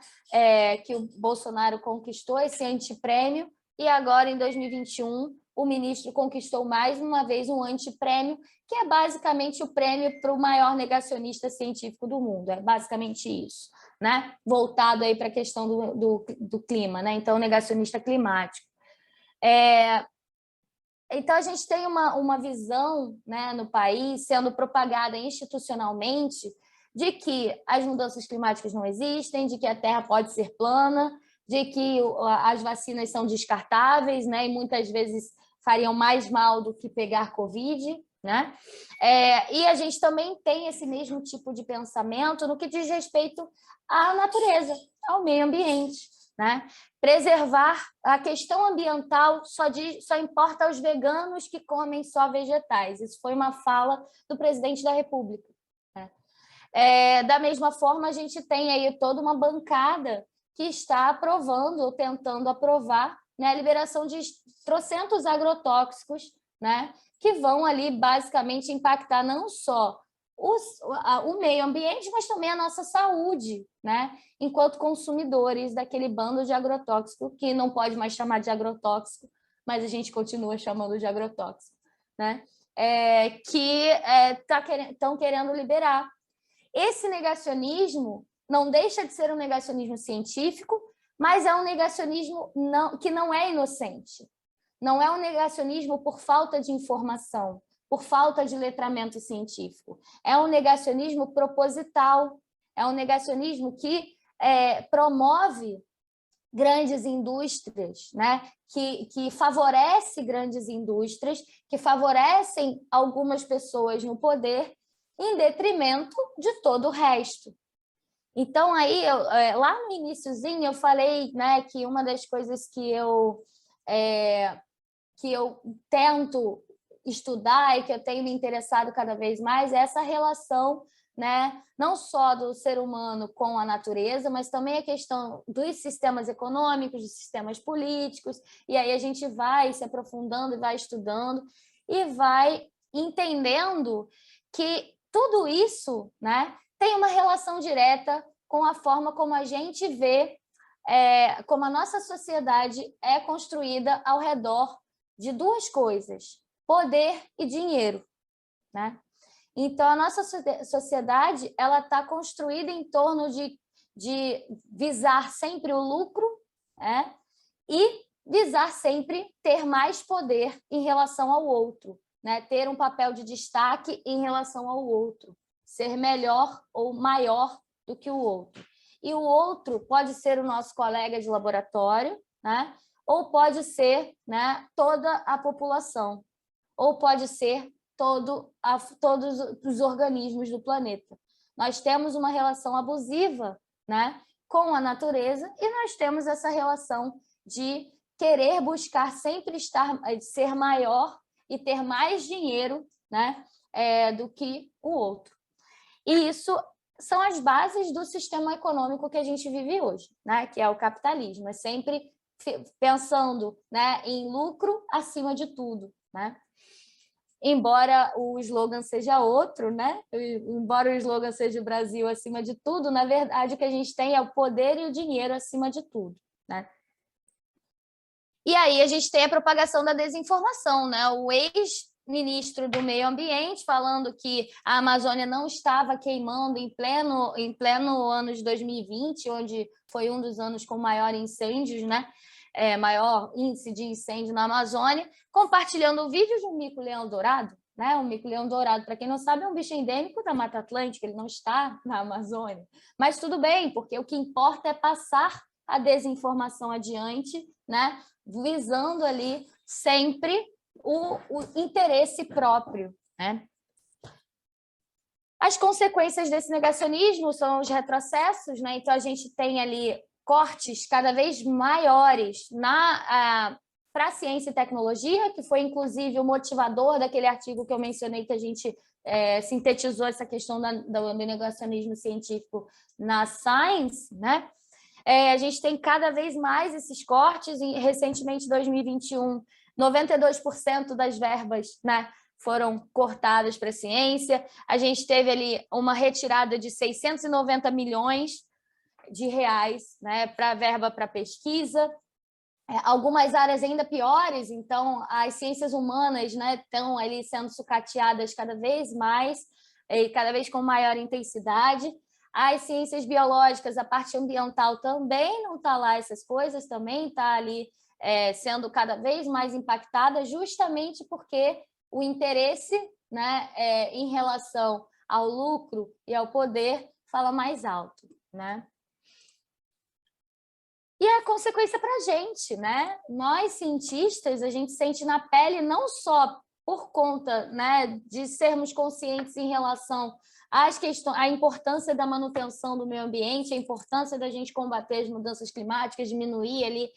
que o Bolsonaro conquistou esse antiprêmio, e agora, em 2021, o ministro conquistou mais uma vez um antiprêmio, que é basicamente o prêmio para o maior negacionista científico do mundo. É basicamente isso, né? Voltado aí para a questão do clima, né? Então, negacionista climático. Então, a gente tem uma visão, né, no país, sendo propagada institucionalmente, de que as mudanças climáticas não existem, de que a Terra pode ser plana, de que as vacinas são descartáveis, né, e muitas vezes fariam mais mal do que pegar Covid, né? E a gente também tem esse mesmo tipo de pensamento no que diz respeito à natureza, ao meio ambiente, né? Preservar a questão ambiental só importa aos veganos que comem só vegetais. Isso foi uma fala do presidente da República, né? Da mesma forma, a gente tem aí toda uma bancada que está aprovando ou tentando aprovar, né, a liberação de trocentos agrotóxicos, né, que vão ali basicamente impactar não só o meio ambiente, mas também a nossa saúde, né, enquanto consumidores daquele bando de agrotóxico, que não pode mais chamar de agrotóxico, mas a gente continua chamando de agrotóxico, né, que estão querendo liberar. Esse negacionismo não deixa de ser um negacionismo científico, mas é um negacionismo que não é inocente. Não é um negacionismo por falta de informação, por falta de letramento científico. É um negacionismo proposital, é um negacionismo que promove grandes indústrias, né? que favorece grandes indústrias, que favorecem algumas pessoas no poder, em detrimento de todo o resto. Então, aí, lá no iniciozinho, eu falei, né, que uma das coisas que eu tento estudar e que eu tenho me interessado cada vez mais é essa relação, né, não só do ser humano com a natureza, mas também a questão dos sistemas econômicos, dos sistemas políticos, e aí a gente vai se aprofundando e vai estudando e vai entendendo que tudo isso, né, tem uma relação direta com a forma como a gente vê, como a nossa sociedade é construída ao redor de duas coisas, poder e dinheiro, né? Então, a nossa sociedade ela está construída em torno de visar sempre o lucro, né? E visar sempre ter mais poder em relação ao outro, né? Ter um papel de destaque em relação ao outro, ser melhor ou maior do que o outro. E o outro pode ser o nosso colega de laboratório, né? Ou pode ser, né, toda a população, ou pode ser todos os organismos do planeta. Nós temos uma relação abusiva, né, com a natureza e nós temos essa relação de querer buscar sempre ser maior e ter mais dinheiro, né, do que o outro. E isso são as bases do sistema econômico que a gente vive hoje, né, que é o capitalismo, é sempre pensando, né, em lucro acima de tudo, né? Embora o slogan seja outro, né? Embora o slogan seja o Brasil acima de tudo, na verdade o que a gente tem é o poder e o dinheiro acima de tudo, né? E aí a gente tem a propagação da desinformação, né? O ex-ministro do Meio Ambiente falando que a Amazônia não estava queimando em pleno ano de 2020, onde foi um dos anos com maior incêndios, né? Maior índice de incêndio na Amazônia, compartilhando o vídeo de um mico-leão dourado, né? O mico-leão dourado, para quem não sabe, é um bicho endêmico da Mata Atlântica, ele não está na Amazônia. Mas tudo bem, porque o que importa é passar a desinformação adiante, né? Visando ali sempre o interesse próprio, né? As consequências desse negacionismo são os retrocessos, né? Então a gente tem ali cortes cada vez maiores para a ciência e tecnologia, que foi inclusive o motivador daquele artigo que eu mencionei, que a gente sintetizou essa questão do negacionismo científico na Science, né? A gente tem cada vez mais esses cortes, e recentemente, em 2021, 92% das verbas, né, foram cortadas para a ciência, a gente teve ali uma retirada de 690 milhões de reais, né, para verba para pesquisa, algumas áreas ainda piores, então as ciências humanas, né, estão ali sendo sucateadas cada vez mais, e cada vez com maior intensidade. As ciências biológicas, a parte ambiental também não está lá, essas coisas também está ali sendo cada vez mais impactada, justamente porque o interesse, né, em relação ao lucro e ao poder fala mais alto, né? E a consequência para a gente, né? Nós, cientistas, a gente sente na pele não só por conta, né, de sermos conscientes em relação à importância da manutenção do meio ambiente, a importância da gente combater as mudanças climáticas, diminuir ali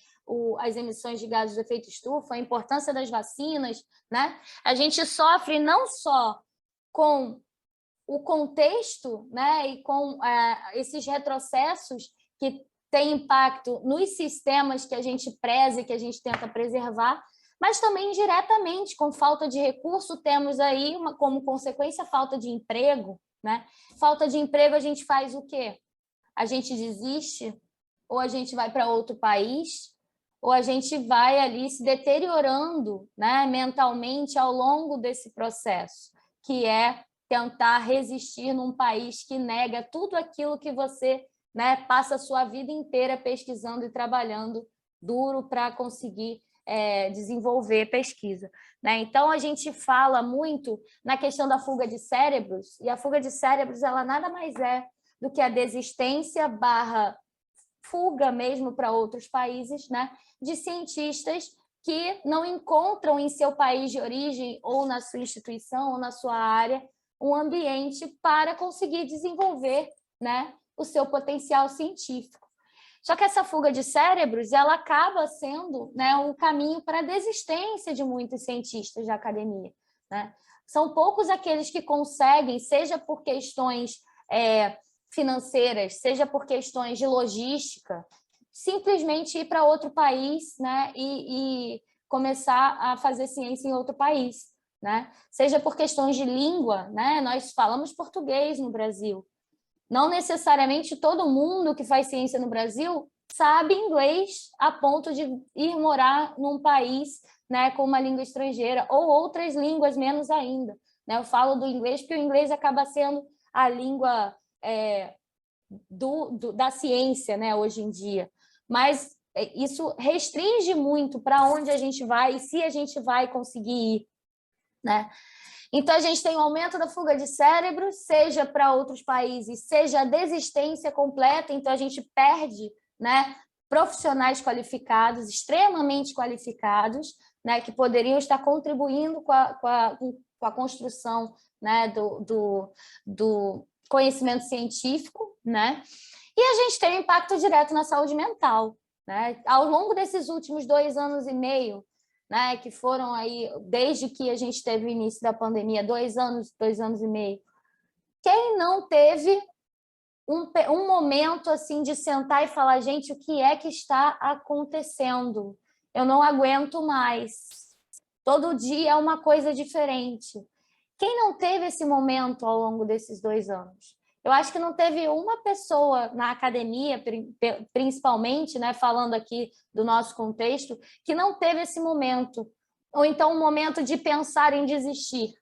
as emissões de gases de efeito estufa, a importância das vacinas, né? A gente sofre não só com o contexto, né, e com esses retrocessos que tem impacto nos sistemas que a gente preza e que a gente tenta preservar, mas também diretamente, com falta de recurso, temos aí, como consequência, falta de emprego, né? Falta de emprego, a gente faz o quê? A gente desiste, ou a gente vai para outro país, ou a gente vai ali se deteriorando, né, mentalmente ao longo desse processo, que é tentar resistir num país que nega tudo aquilo que você, né, passa a sua vida inteira pesquisando e trabalhando duro para conseguir desenvolver pesquisa, né? Então, a gente fala muito na questão da fuga de cérebros, e a fuga de cérebros ela nada mais é do que a desistência / fuga mesmo para outros países, né, de cientistas que não encontram em seu país de origem ou na sua instituição ou na sua área um ambiente para conseguir desenvolver, né, o seu potencial científico. Só que essa fuga de cérebros ela acaba sendo, né, um caminho para a desistência de muitos cientistas da academia, né? São poucos aqueles que conseguem, seja por questões financeiras, seja por questões de logística, simplesmente ir para outro país, né? E começar a fazer ciência em outro país, né? Seja por questões de língua, né? Nós falamos português no Brasil. Não necessariamente todo mundo que faz ciência no Brasil sabe inglês a ponto de ir morar num país, né, com uma língua estrangeira, ou outras línguas menos ainda, né? Eu falo do inglês porque o inglês acaba sendo a língua da ciência, né, hoje em dia. Mas isso restringe muito para onde a gente vai e se a gente vai conseguir ir, né? Então, a gente tem o aumento da fuga de cérebro, seja para outros países, seja a desistência completa, então a gente perde, né, profissionais qualificados, extremamente qualificados, né, que poderiam estar contribuindo com a construção, né, do conhecimento científico, né? E a gente tem um impacto direto na saúde mental, né? Ao longo desses últimos 2 anos e meio, né, que foram aí, desde que a gente teve o início da pandemia, 2 anos e meio, quem não teve um momento assim de sentar e falar, gente, o que é que está acontecendo? Eu não aguento mais. Todo dia é uma coisa diferente. Quem não teve esse momento ao longo desses 2 anos? Eu acho que não teve uma pessoa na academia, principalmente, né, falando aqui do nosso contexto, que não teve esse momento. Ou então um momento de pensar em desistir,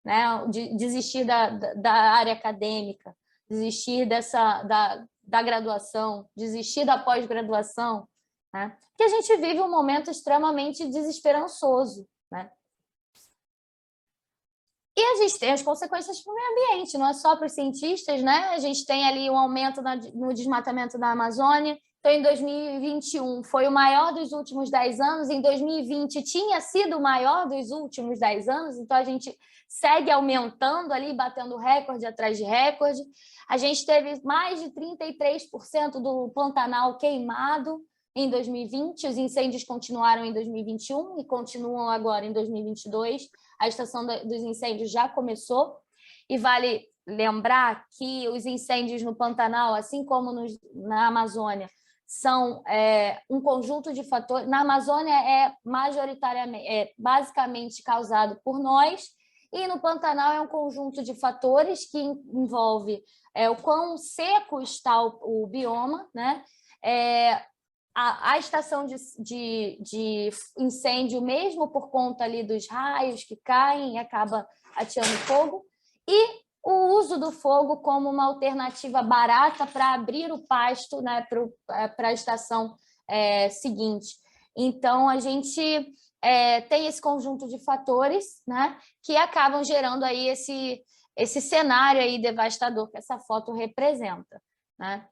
né, de desistir da área acadêmica, desistir da graduação, desistir da pós-graduação, né? Porque a gente vive um momento extremamente desesperançoso, né? E a gente tem as consequências para o meio ambiente, não é só para os cientistas, né? A gente tem ali um aumento no desmatamento da Amazônia. Então, em 2021 foi o maior dos últimos 10 anos, em 2020 tinha sido o maior dos últimos 10 anos, então a gente segue aumentando ali, batendo recorde atrás de recorde. A gente teve mais de 33% do Pantanal queimado em 2020, os incêndios continuaram em 2021 e continuam agora em 2022. A estação dos incêndios já começou, e vale lembrar que os incêndios no Pantanal, assim como na Amazônia, são um conjunto de fatores. Na Amazônia basicamente causado por nós, e no Pantanal é um conjunto de fatores que envolve o quão seco está o bioma, né? A estação de incêndio, mesmo por conta ali dos raios que caem e acaba ateando fogo, e o uso do fogo como uma alternativa barata para abrir o pasto, né, para a estação seguinte. Então, a gente tem esse conjunto de fatores, né, que acabam gerando aí esse cenário aí devastador que essa foto representa, né?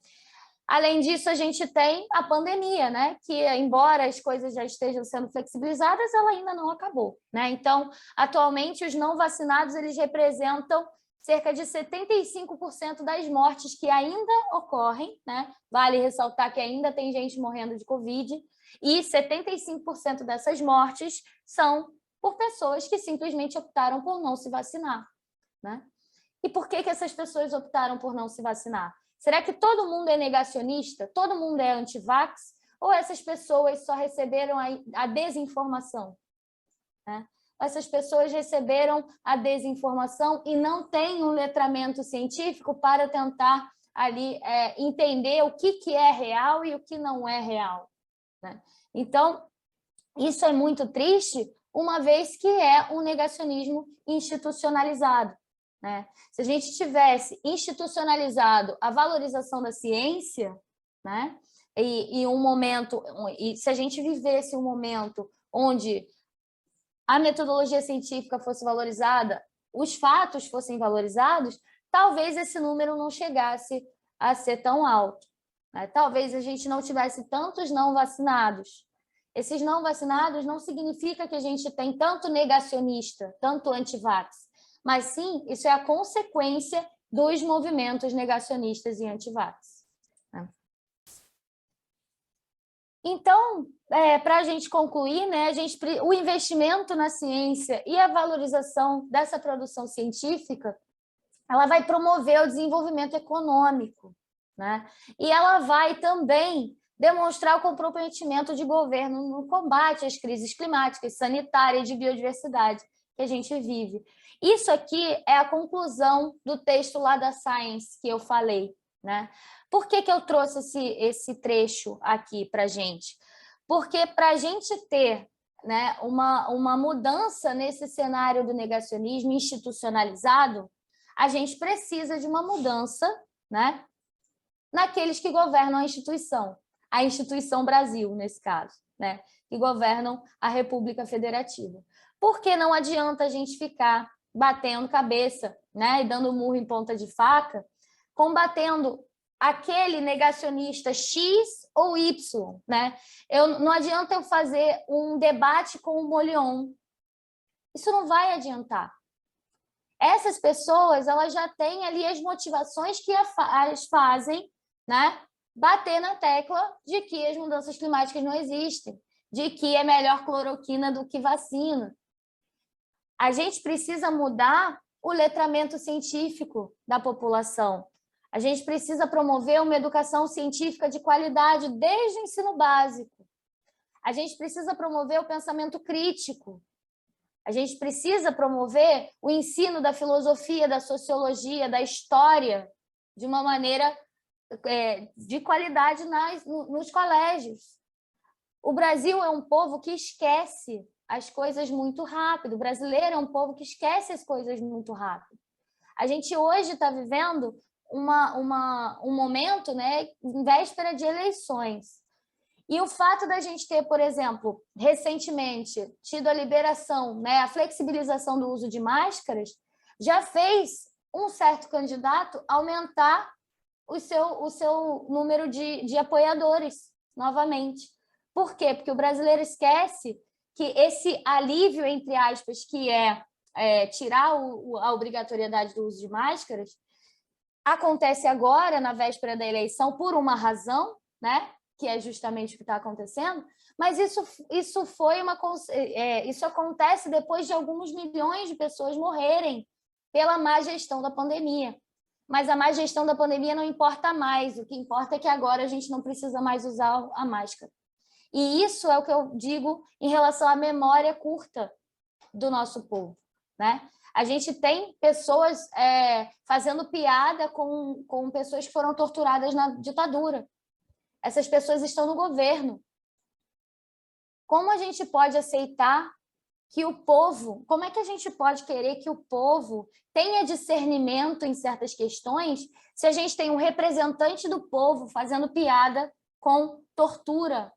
Além disso, a gente tem a pandemia, né? Que, embora as coisas já estejam sendo flexibilizadas, ela ainda não acabou, né? Então, atualmente, os não vacinados eles representam cerca de 75% das mortes que ainda ocorrem, né? Vale ressaltar que ainda tem gente morrendo de Covid, e 75% dessas mortes são por pessoas que simplesmente optaram por não se vacinar, né? E por que essas pessoas optaram por não se vacinar? Será que todo mundo é negacionista? Todo mundo é anti-vax? Ou essas pessoas só receberam a desinformação, né? Essas pessoas receberam a desinformação e não têm um letramento científico para tentar ali entender o que é real e o que não é real, né? Então, isso é muito triste, uma vez que é um negacionismo institucionalizado, né? Se a gente tivesse institucionalizado a valorização da ciência, né? E se a gente vivesse um momento onde a metodologia científica fosse valorizada, os fatos fossem valorizados, talvez esse número não chegasse a ser tão alto, né? Talvez a gente não tivesse tantos não vacinados. Esses não vacinados não significa que a gente tem tanto negacionista, tanto anti-vax, mas sim, isso é a consequência dos movimentos negacionistas e anti-vax. Então, para a gente concluir, né, o investimento na ciência e a valorização dessa produção científica, ela vai promover o desenvolvimento econômico, né? E ela vai também demonstrar o comprometimento de governo no combate às crises climáticas, sanitárias e de biodiversidade que a gente vive. Isso aqui é a conclusão do texto lá da Science que eu falei, né? Por que eu trouxe esse trecho aqui para a gente? Porque para a gente ter, né, uma mudança nesse cenário do negacionismo institucionalizado, a gente precisa de uma mudança, né, naqueles que governam a instituição Brasil, nesse caso, né, que governam a República Federativa. Porque não adianta a gente ficar batendo cabeça, né, e dando murro em ponta de faca, combatendo aquele negacionista X ou Y, né? Não adianta eu fazer um debate com o Molion. Isso não vai adiantar. Essas pessoas, elas já têm ali as motivações que as fazem, né, bater na tecla de que as mudanças climáticas não existem, de que é melhor cloroquina do que vacina. A gente precisa mudar o letramento científico da população. A gente precisa promover uma educação científica de qualidade desde o ensino básico. A gente precisa promover o pensamento crítico. A gente precisa promover o ensino da filosofia, da sociologia, da história, de uma maneira de qualidade nos colégios. O Brasil é um povo que esquece as coisas muito rápido. O brasileiro é um povo que esquece as coisas muito rápido. A gente hoje está vivendo um momento, né, em véspera de eleições. E o fato da gente ter, por exemplo, recentemente tido a liberação, né, a flexibilização do uso de máscaras, já fez um certo candidato aumentar o seu número de apoiadores novamente. Por quê? Porque o brasileiro esquece que esse alívio, entre aspas, que tirar a obrigatoriedade do uso de máscaras, acontece agora, na véspera da eleição, por uma razão, né? Que é justamente o que está acontecendo, mas isso acontece depois de alguns milhões de pessoas morrerem pela má gestão da pandemia. Mas a má gestão da pandemia não importa mais, o que importa é que agora a gente não precisa mais usar a máscara. E isso é o que eu digo em relação à memória curta do nosso povo, né? A gente tem pessoas fazendo piada com pessoas que foram torturadas na ditadura. Essas pessoas estão no governo. Como a gente pode aceitar que o povo... Como é que a gente pode querer que o povo tenha discernimento em certas questões se a gente tem um representante do povo fazendo piada com tortura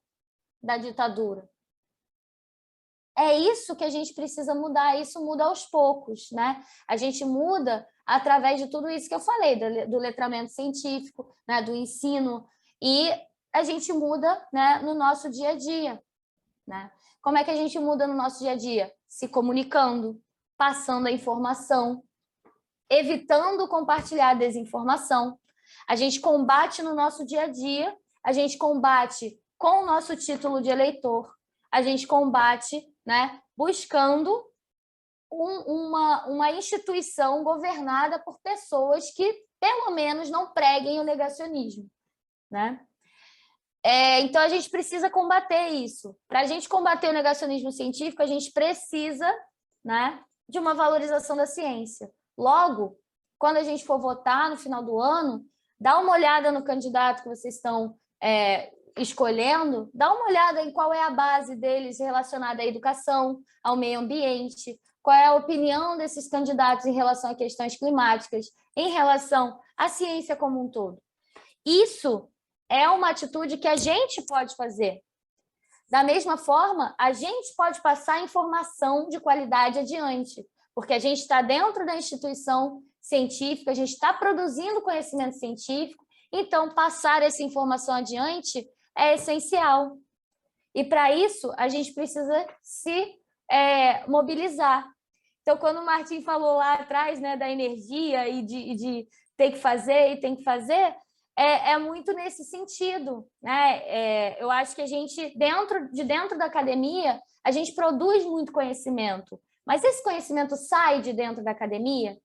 da ditadura? É isso que a gente precisa mudar, isso muda aos poucos, né? A gente muda através de tudo isso que eu falei, do letramento científico, né, do ensino, e a gente muda, né, no nosso dia a dia, né? Como é que a gente muda no nosso dia a dia? Se comunicando, passando a informação, evitando compartilhar a desinformação. A gente combate no nosso dia a dia, a gente combate com o nosso título de eleitor, a gente combate, né, buscando uma instituição governada por pessoas que, pelo menos, não preguem o negacionismo, né? Então, a gente precisa combater isso. Para a gente combater o negacionismo científico, a gente precisa, né, de uma valorização da ciência. Logo, quando a gente for votar no final do ano, dá uma olhada no candidato que vocês estão escolhendo, dá uma olhada em qual é a base deles relacionada à educação, ao meio ambiente, qual é a opinião desses candidatos em relação a questões climáticas, em relação à ciência como um todo. Isso é uma atitude que a gente pode fazer. Da mesma forma, a gente pode passar informação de qualidade adiante, porque a gente está dentro da instituição científica, a gente está produzindo conhecimento científico, então passar essa informação adiante é essencial. E, para isso, a gente precisa se mobilizar. Então, quando o Martim falou lá atrás, né, da energia e de ter que fazer e tem que fazer, é muito nesse sentido, né? Eu acho que a gente, dentro da academia, a gente produz muito conhecimento, mas esse conhecimento sai de dentro da academia?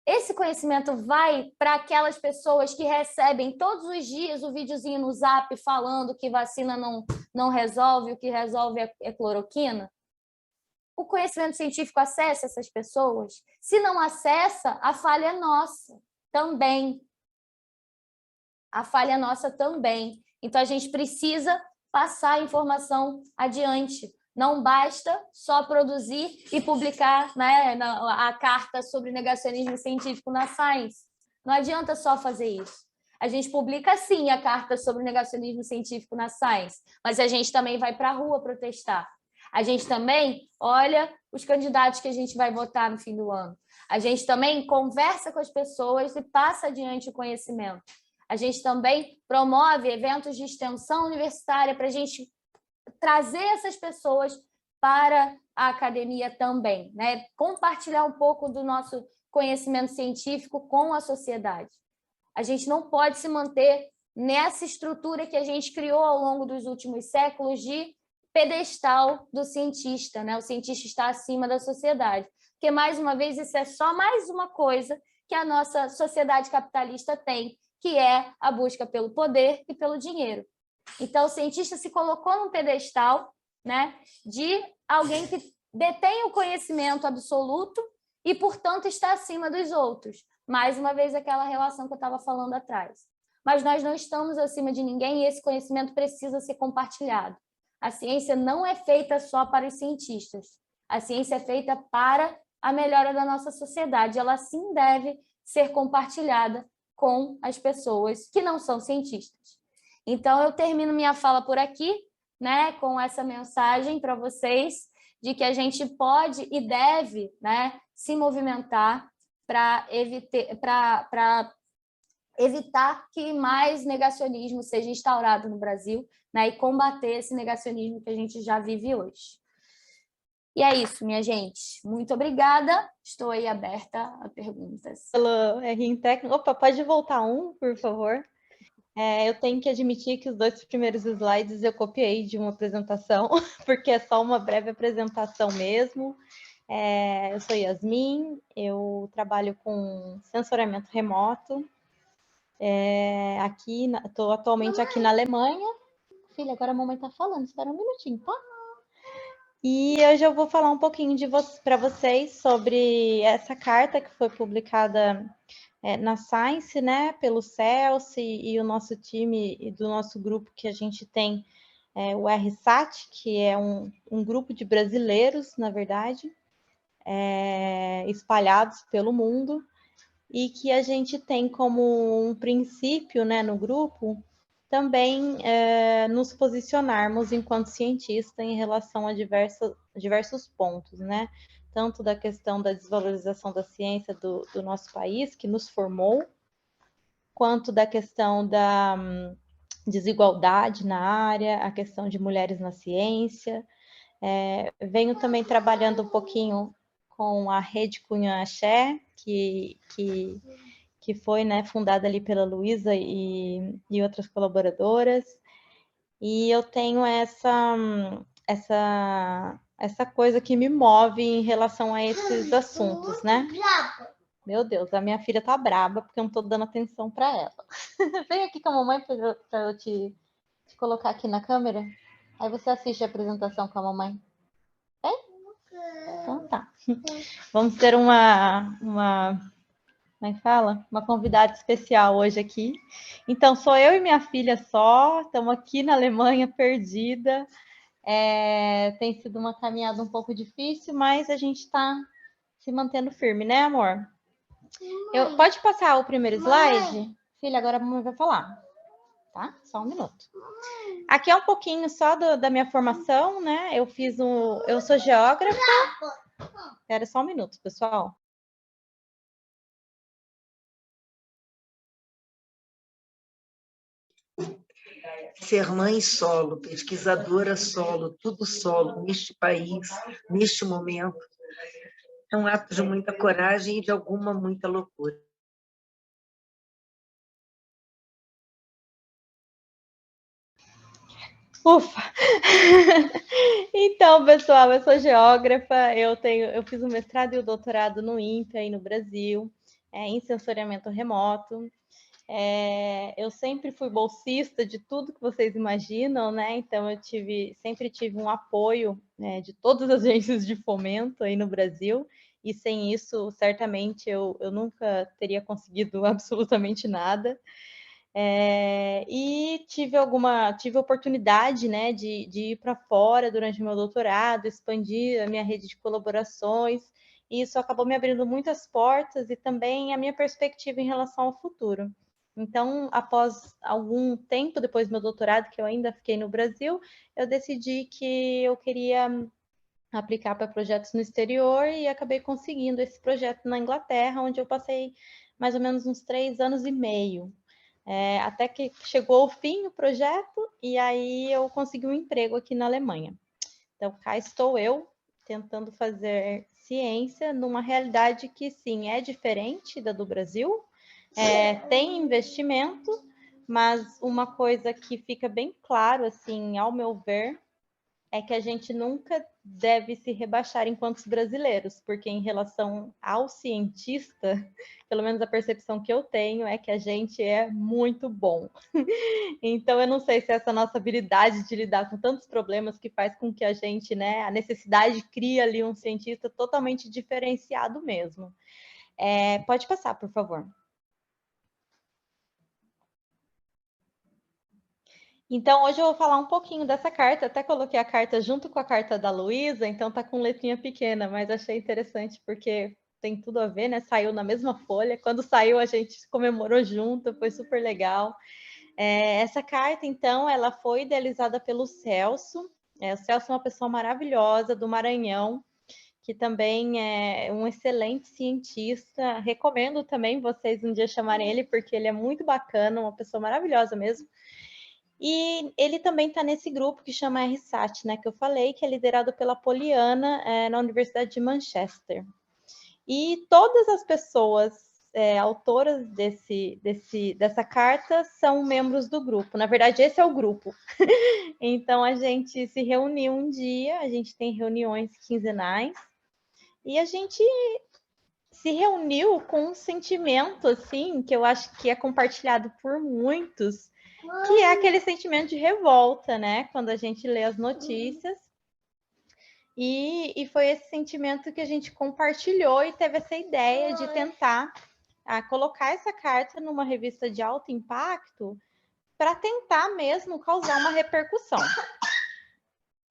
Esse conhecimento vai para aquelas pessoas que recebem todos os dias o videozinho no Zap falando que vacina não resolve, o que resolve é cloroquina? O conhecimento científico acessa essas pessoas? Se não acessa, a falha é nossa também. A falha é nossa também. Então, a gente precisa passar a informação adiante. Não basta só produzir e publicar, né, a carta sobre negacionismo científico na Science. Não adianta só fazer isso. A gente publica, sim, a carta sobre negacionismo científico na Science, mas a gente também vai para a rua protestar. A gente também olha os candidatos que a gente vai votar no fim do ano. A gente também conversa com as pessoas e passa adiante o conhecimento. A gente também promove eventos de extensão universitária para a gente trazer essas pessoas para a academia também, né? Compartilhar um pouco do nosso conhecimento científico com a sociedade. A gente não pode se manter nessa estrutura que a gente criou ao longo dos últimos séculos de pedestal do cientista, né? O cientista está acima da sociedade. Porque, mais uma vez, isso é só mais uma coisa que a nossa sociedade capitalista tem, que é a busca pelo poder e pelo dinheiro. Então, o cientista se colocou num pedestal, né, de alguém que detém o conhecimento absoluto e, portanto, está acima dos outros. Mais uma vez, aquela relação que eu estava falando atrás. Mas nós não estamos acima de ninguém e esse conhecimento precisa ser compartilhado. A ciência não é feita só para os cientistas. A ciência é feita para a melhora da nossa sociedade. Ela, sim, deve ser compartilhada com as pessoas que não são cientistas. Então, eu termino minha fala por aqui, né, com essa mensagem para vocês de que a gente pode e deve, né, se movimentar para evitar que mais negacionismo seja instaurado no Brasil, né, e combater esse negacionismo que a gente já vive hoje. E é isso, minha gente. Muito obrigada. Estou aí aberta a perguntas. Pelo RN Técnico. Opa, pode voltar por favor? Eu tenho que admitir que os 2 primeiros slides eu copiei de uma apresentação, porque é só uma breve apresentação mesmo. Eu sou Yasmin, eu trabalho com sensoriamento remoto. Estou atualmente aqui na Alemanha. Filha, agora a mamãe está falando, espera um minutinho, tá? E hoje eu vou falar um pouquinho para vocês sobre essa carta que foi publicada na Science, né, pelo Celso e o nosso time e do nosso grupo que a gente tem, o RSAT, que é um grupo de brasileiros, na verdade, espalhados pelo mundo, e que a gente tem como um princípio, né, no grupo, também nos posicionarmos enquanto cientista em relação a diversos pontos, né? Tanto da questão da desvalorização da ciência do nosso país, que nos formou, quanto da questão da desigualdade na área, a questão de mulheres na ciência. Venho também trabalhando um pouquinho com a Rede Cunha Axé, que foi, né, fundada ali pela Luísa e outras colaboradoras. E eu tenho essa coisa que me move em relação a esses assuntos, né? Meu Deus, a minha filha tá braba porque eu não tô dando atenção para ela. Vem aqui com a mamãe para eu te colocar aqui na câmera. Aí você assiste a apresentação com a mamãe. Então tá. Vamos ter como é que fala? Uma convidada especial hoje aqui. Então, sou eu e minha filha só, estamos aqui na Alemanha, perdida. Tem sido uma caminhada um pouco difícil, mas a gente está se mantendo firme, né, amor? Pode passar o primeiro slide? Filha, agora a mamãe vai falar. Tá? Só um minuto. Aqui é um pouquinho só da minha formação, né? Eu sou geógrafa. Espera só um minuto, pessoal. Ser mãe solo, pesquisadora solo, tudo solo, neste país, neste momento, é um ato de muita coragem e de muita loucura. Ufa! Então, pessoal, eu sou geógrafa, eu fiz um mestrado e o doutorado no INPE aí no Brasil, em sensoriamento remoto. Eu sempre fui bolsista de tudo que vocês imaginam, né? Então eu sempre tive um apoio, né, de todas as agências de fomento aí no Brasil, e sem isso, certamente, eu nunca teria conseguido absolutamente nada. E tive oportunidade, né, de ir para fora durante o meu doutorado, expandir a minha rede de colaborações, e isso acabou me abrindo muitas portas e também a minha perspectiva em relação ao futuro. Então, após algum tempo depois do meu doutorado, que eu ainda fiquei no Brasil, eu decidi que eu queria aplicar para projetos no exterior e acabei conseguindo esse projeto na Inglaterra, onde eu passei mais ou menos uns 3 anos e meio. Até que chegou ao fim o projeto e aí eu consegui um emprego aqui na Alemanha. Então, cá estou eu tentando fazer ciência numa realidade que, sim, é diferente da do Brasil, tem investimento, mas uma coisa que fica bem claro, assim, ao meu ver, é que a gente nunca deve se rebaixar enquanto brasileiros, porque em relação ao cientista, pelo menos a percepção que eu tenho é que a gente é muito bom. Então, eu não sei se essa nossa habilidade de lidar com tantos problemas que faz com que a gente, né, a necessidade cria ali um cientista totalmente diferenciado mesmo. Pode passar, por favor. Então, hoje eu vou falar um pouquinho dessa carta. Até coloquei a carta junto com a carta da Luísa, então tá com letrinha pequena, mas achei interessante porque tem tudo a ver, né? Saiu na mesma folha. Quando saiu, a gente comemorou junto, foi super legal. Essa carta, então, ela foi idealizada pelo Celso. O Celso é uma pessoa maravilhosa do Maranhão, que também é um excelente cientista. Recomendo também vocês um dia chamarem ele, porque ele é muito bacana, uma pessoa maravilhosa mesmo. E ele também está nesse grupo que chama RSAT, né, que eu falei, que é liderado pela Poliana, na Universidade de Manchester. E todas as pessoas autoras dessa carta são membros do grupo. Na verdade, esse é o grupo. Então, a gente se reuniu um dia, a gente tem reuniões quinzenais, e a gente se reuniu com um sentimento, assim, que eu acho que é compartilhado por muitos, que é aquele sentimento de revolta, né? Quando a gente lê as notícias. E foi esse sentimento que a gente compartilhou e teve essa ideia de tentar colocar essa carta numa revista de alto impacto para tentar mesmo causar uma repercussão.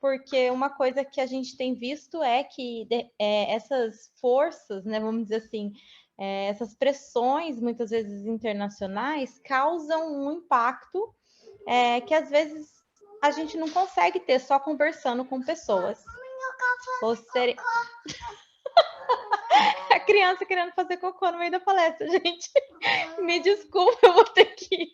Porque uma coisa que a gente tem visto é que essas forças, né, vamos dizer assim, essas pressões, muitas vezes internacionais, causam um impacto que às vezes a gente não consegue ter só conversando com pessoas. A criança querendo fazer cocô no meio da palestra, gente. Me desculpa, eu vou ter que ir.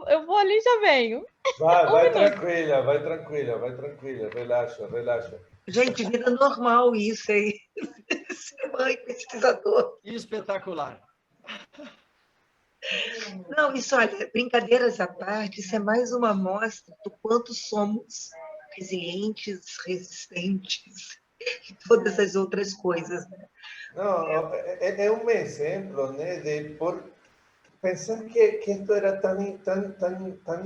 Eu vou ali e já venho. Vai tranquila, vai tranquila, vai tranquila. Relaxa, relaxa. Gente, vida normal isso aí. Ser mãe, pesquisador. Espetacular. Não, isso, olha, brincadeiras à parte, isso é mais uma amostra do quanto somos resilientes, resistentes e todas as outras coisas. Não, é um exemplo, né, pensar que isto era tão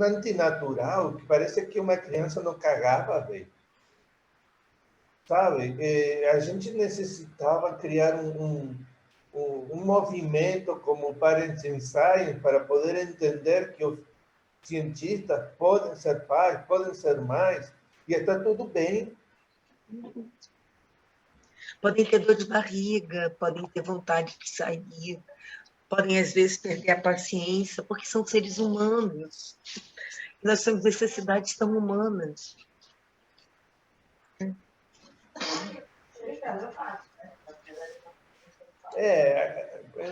antinatural que parece que uma criança não cagava bem. Sabe? A gente necessitava criar um movimento como o Parents in Science para poder entender que os cientistas podem ser pais, podem ser mães, e está tudo bem. Podem ter dor de barriga, podem ter vontade de sair, podem, às vezes, perder a paciência, porque são seres humanos. E nós temos necessidades tão humanas.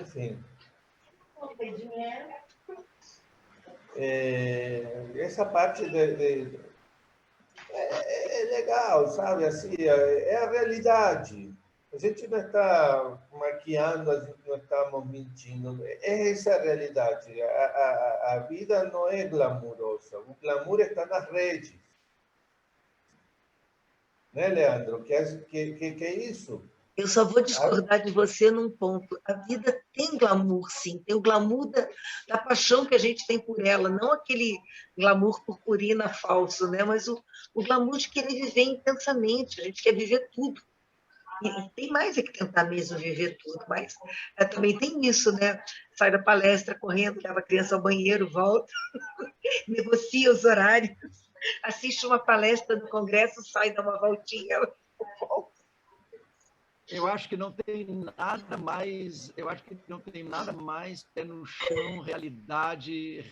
Enfim. Essa parte é legal, sabe? Assim, é a realidade. A A gente não está maquiando, a gente não estamos mentindo. É essa a realidade. A vida não é glamurosa. O glamour está nas redes. Né, Leandro? Que é isso? Eu só vou discordar de você num ponto. A vida tem glamour, sim. Tem o glamour da paixão que a gente tem por ela, não aquele glamour purpurina falso, né? Mas o glamour de querer viver intensamente. A gente quer viver tudo. E tem mais é que tentar mesmo viver tudo, mas também tem isso, né? Sai da palestra correndo, leva a criança ao banheiro, volta, negocia os horários, assiste uma palestra do congresso, sai, dá uma voltinha. Eu acho que não tem nada mais, pé no chão, realidade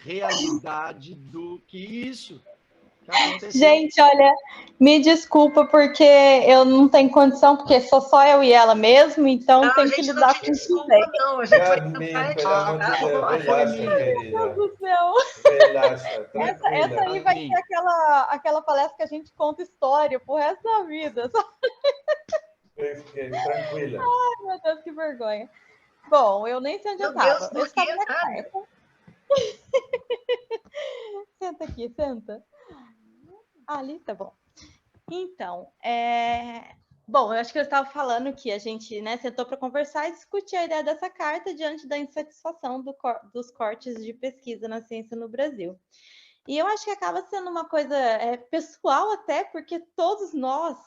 do que isso. Gente, olha, me desculpa porque eu não tenho condição, porque sou só eu e ela mesmo, então não, tem que lidar com isso bem. Não, a gente vai tentar pelo amor de Deus, relaxa, querida. Meu Deus do céu. Relaxa, tranquila. Essa aí vai ser aquela palestra que a gente conta história pro resto da vida. Tranquila. Ai, meu Deus, que vergonha. Bom, eu nem sei onde eu estava. Eu estava na carta. Senta aqui, senta. Ali, tá bom. Então, bom, eu acho que eu estava falando que a gente, né, sentou para conversar e discutir a ideia dessa carta diante da insatisfação dos cortes de pesquisa na ciência no Brasil. E eu acho que acaba sendo uma coisa pessoal até, porque todos nós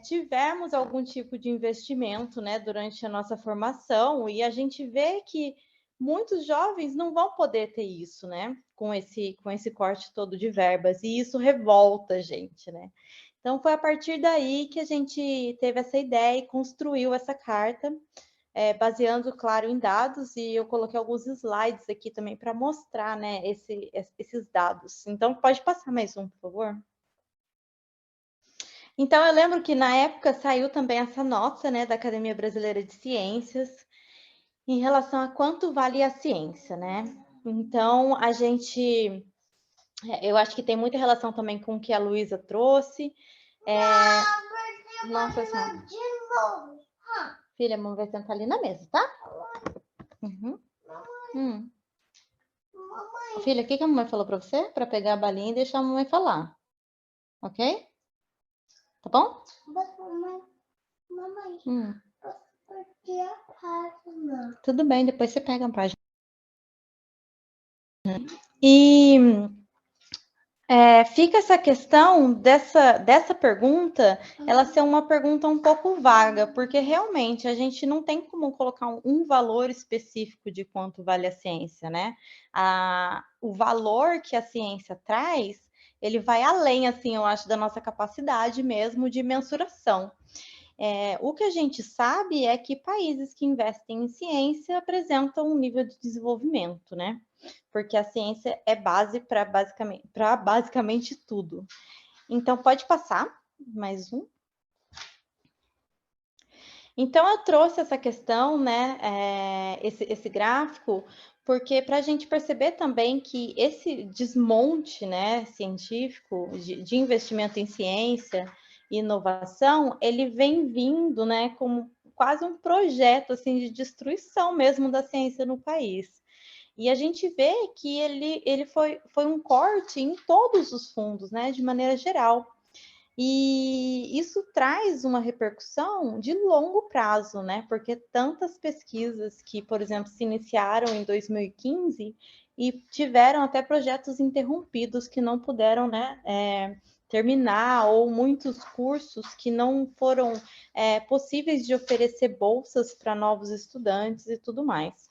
tivemos algum tipo de investimento, né, durante a nossa formação, e a gente vê que muitos jovens não vão poder ter isso, né, com esse corte todo de verbas, e isso revolta a gente, né. Então, foi a partir daí que a gente teve essa ideia e construiu essa carta, baseando, claro, em dados, e eu coloquei alguns slides aqui também para mostrar, né, esses dados. Então, pode passar mais um, por favor? Então, eu lembro que na época saiu também essa nota, né, da Academia Brasileira de Ciências, em relação a quanto vale a ciência, né? Então, a gente... eu acho que tem muita relação também com o que a Luísa trouxe. Nossa Senhora. Filha, a mamãe vai sentar ali na mesa, tá? Uhum. Filha, o que a mamãe falou para você? Para pegar a balinha e deixar a mamãe falar. Ok? Tá bom? Mamãe, a página. Tudo bem, depois você pega a página. E fica essa questão dessa pergunta, ela ser uma pergunta um pouco vaga, porque realmente a gente não tem como colocar um valor específico de quanto vale a ciência, né? O valor que a ciência traz, ele vai além, assim, eu acho, da nossa capacidade mesmo de mensuração. O que a gente sabe é que países que investem em ciência apresentam um nível de desenvolvimento, né? Porque a ciência é base para basicamente tudo. Então, pode passar mais um. Então, eu trouxe essa questão, né, esse gráfico, porque para a gente perceber também que esse desmonte, né, científico, de investimento em ciência e inovação, ele vem vindo, né, como quase um projeto assim, de destruição mesmo da ciência no país. E a gente vê que ele foi um corte em todos os fundos, né, de maneira geral. E isso traz uma repercussão de longo prazo, né? Porque tantas pesquisas que, por exemplo, se iniciaram em 2015 e tiveram até projetos interrompidos que não puderam, né, terminar, ou muitos cursos que não foram possíveis de oferecer bolsas para novos estudantes e tudo mais.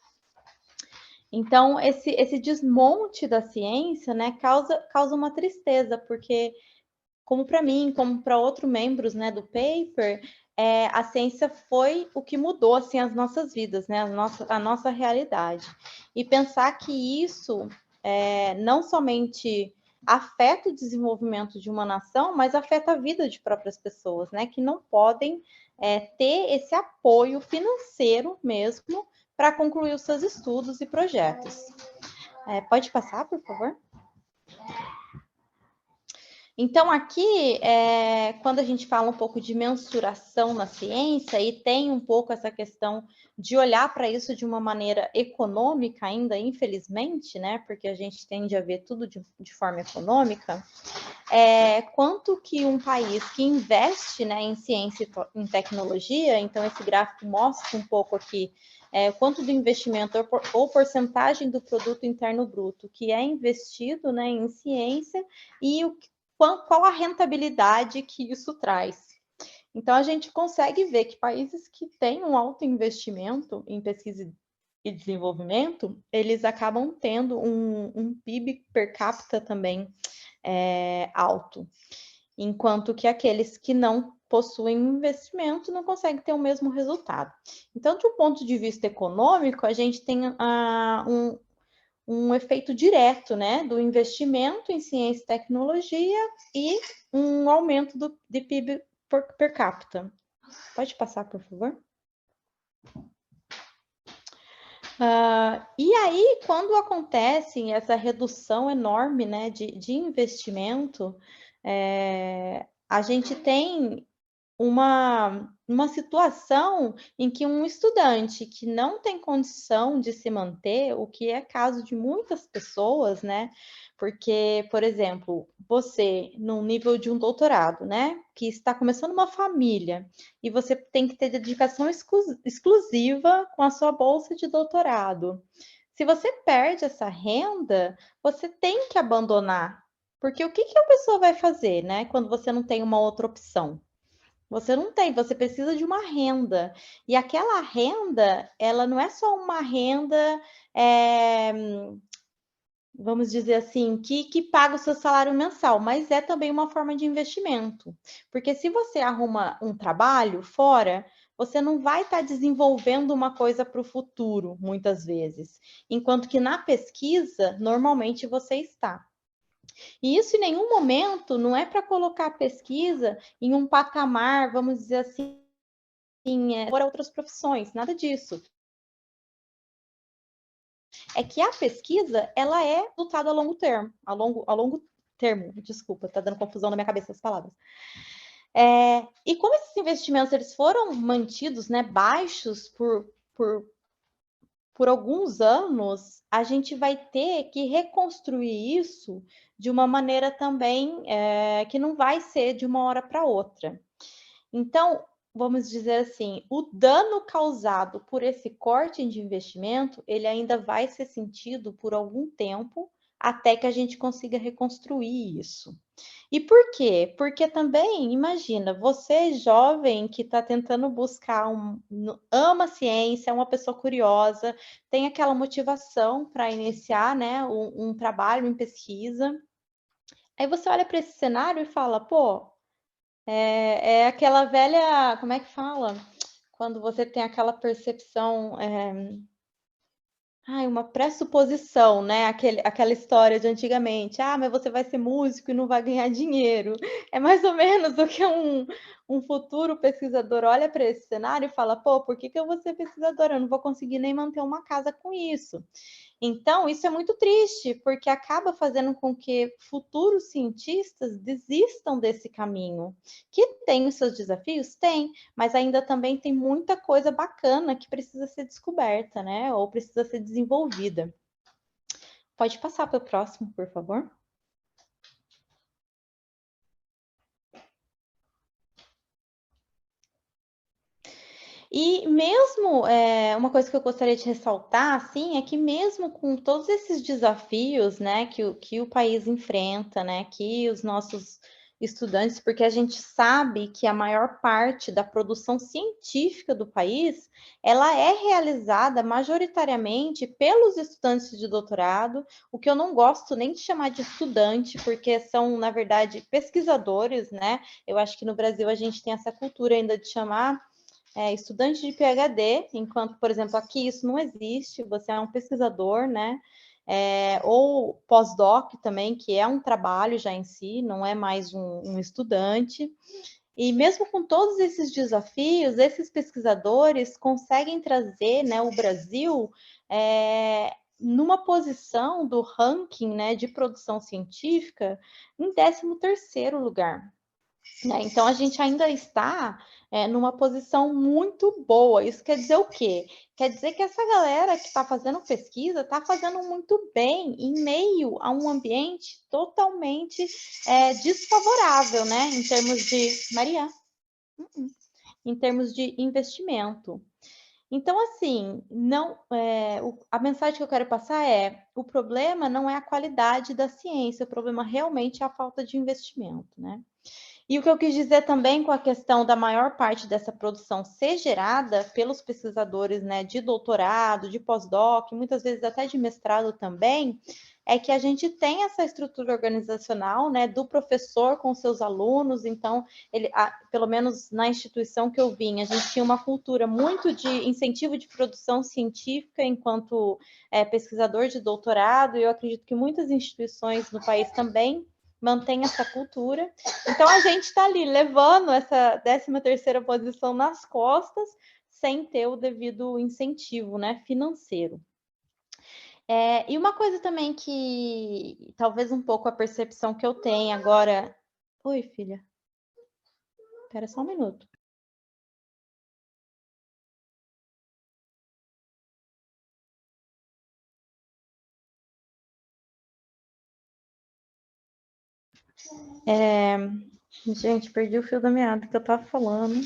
Então, esse desmonte da ciência, né, causa uma tristeza, porque, como para mim, como para outros membros, né, do paper, a ciência foi o que mudou assim, as nossas vidas, né, a nossa realidade. E pensar que isso não somente afeta o desenvolvimento de uma nação, mas afeta a vida de próprias pessoas, né, que não podem ter esse apoio financeiro mesmo para concluir os seus estudos e projetos. Pode passar, por favor? Então, aqui, quando a gente fala um pouco de mensuração na ciência, e tem um pouco essa questão de olhar para isso de uma maneira econômica ainda, infelizmente, né? Porque a gente tende a ver tudo de forma econômica, quanto que um país que investe, né, em ciência e em tecnologia, então esse gráfico mostra um pouco aqui quanto do investimento ou porcentagem do produto interno bruto que é investido, né, em ciência e qual a rentabilidade que isso traz. Então, a gente consegue ver que países que têm um alto investimento em pesquisa e desenvolvimento, eles acabam tendo um PIB per capita também alto, enquanto que aqueles que não possuem investimento não conseguem ter o mesmo resultado. Então, de um ponto de vista econômico, a gente tem um efeito direto, né, do investimento em ciência e tecnologia e um aumento de PIB per capita. Pode passar, por favor? E aí, quando acontece essa redução enorme, né, de investimento, a gente tem uma situação em que um estudante que não tem condição de se manter, o que é caso de muitas pessoas, né? Porque, por exemplo, você, no nível de um doutorado, né? Que está começando uma família, e você tem que ter dedicação exclusiva com a sua bolsa de doutorado. Se você perde essa renda, você tem que abandonar. Porque o que a pessoa vai fazer, né? Quando você não tem uma outra opção? Você não tem, você precisa de uma renda. E aquela renda, ela não é só uma renda, vamos dizer assim, que paga o seu salário mensal, mas é também uma forma de investimento. Porque se você arruma um trabalho fora, você não vai estar desenvolvendo uma coisa para o futuro, muitas vezes. Enquanto que na pesquisa, normalmente você está. E isso em nenhum momento não é para colocar a pesquisa em um patamar, vamos dizer assim, por outras profissões, nada disso. É que a pesquisa, ela é resultado a longo termo, a longo termo, desculpa, está dando confusão na minha cabeça as palavras. E como esses investimentos eles foram mantidos, né, baixos por alguns anos, a gente vai ter que reconstruir isso de uma maneira também que não vai ser de uma hora para outra. Então, vamos dizer assim, o dano causado por esse corte de investimento, ele ainda vai ser sentido por algum tempo, até que a gente consiga reconstruir isso. E por quê? Porque também, imagina, você jovem que está tentando buscar, ama ciência, é uma pessoa curiosa, tem aquela motivação para iniciar, né, um trabalho em pesquisa. Aí você olha para esse cenário e fala, pô, é aquela velha, como é que fala? Quando você tem aquela percepção, uma pressuposição, né? Aquela história de antigamente. Ah, mas você vai ser músico e não vai ganhar dinheiro. É mais ou menos o que um futuro pesquisador olha para esse cenário e fala, pô, por que eu vou ser pesquisador? Eu não vou conseguir nem manter uma casa com isso. Então, isso é muito triste, porque acaba fazendo com que futuros cientistas desistam desse caminho. Que tem os seus desafios? Tem, mas ainda também tem muita coisa bacana que precisa ser descoberta, né? Ou precisa ser desenvolvida. Pode passar para o próximo, por favor. E mesmo, uma coisa que eu gostaria de ressaltar, assim, é que mesmo com todos esses desafios, né, que o país enfrenta, né, que os nossos estudantes, porque a gente sabe que a maior parte da produção científica do país, ela é realizada majoritariamente pelos estudantes de doutorado, o que eu não gosto nem de chamar de estudante, porque são, na verdade, pesquisadores, né? Eu acho que no Brasil a gente tem essa cultura ainda de chamar estudante de PhD, enquanto, por exemplo, aqui isso não existe, você é um pesquisador, né? Ou pós-doc também, que é um trabalho já em si, não é mais um estudante. E mesmo com todos esses desafios, esses pesquisadores conseguem trazer, né, o Brasil numa posição do ranking, né, de produção científica em 13º lugar. Né? Então, a gente ainda está numa posição muito boa. Isso quer dizer o quê? Quer dizer que essa galera que está fazendo pesquisa está fazendo muito bem em meio a um ambiente totalmente desfavorável, né? Em termos de... Maria? Em termos de investimento. Então, assim, a mensagem que eu quero passar é: o problema não é a qualidade da ciência, o problema realmente é a falta de investimento, né? E o que eu quis dizer também com a questão da maior parte dessa produção ser gerada pelos pesquisadores, né, de doutorado, de pós-doc, muitas vezes até de mestrado também, é que a gente tem essa estrutura organizacional, né, do professor com seus alunos. Então, pelo menos na instituição que eu vim, a gente tinha uma cultura muito de incentivo de produção científica enquanto pesquisador de doutorado, e eu acredito que muitas instituições no país também mantém essa cultura. Então, a gente está ali levando essa 13ª posição nas costas, sem ter o devido incentivo, né, financeiro. E uma coisa também que, talvez um pouco a percepção que eu tenho agora... Oi, filha. Espera só um minuto. Gente, perdi o fio da meada que eu estava falando.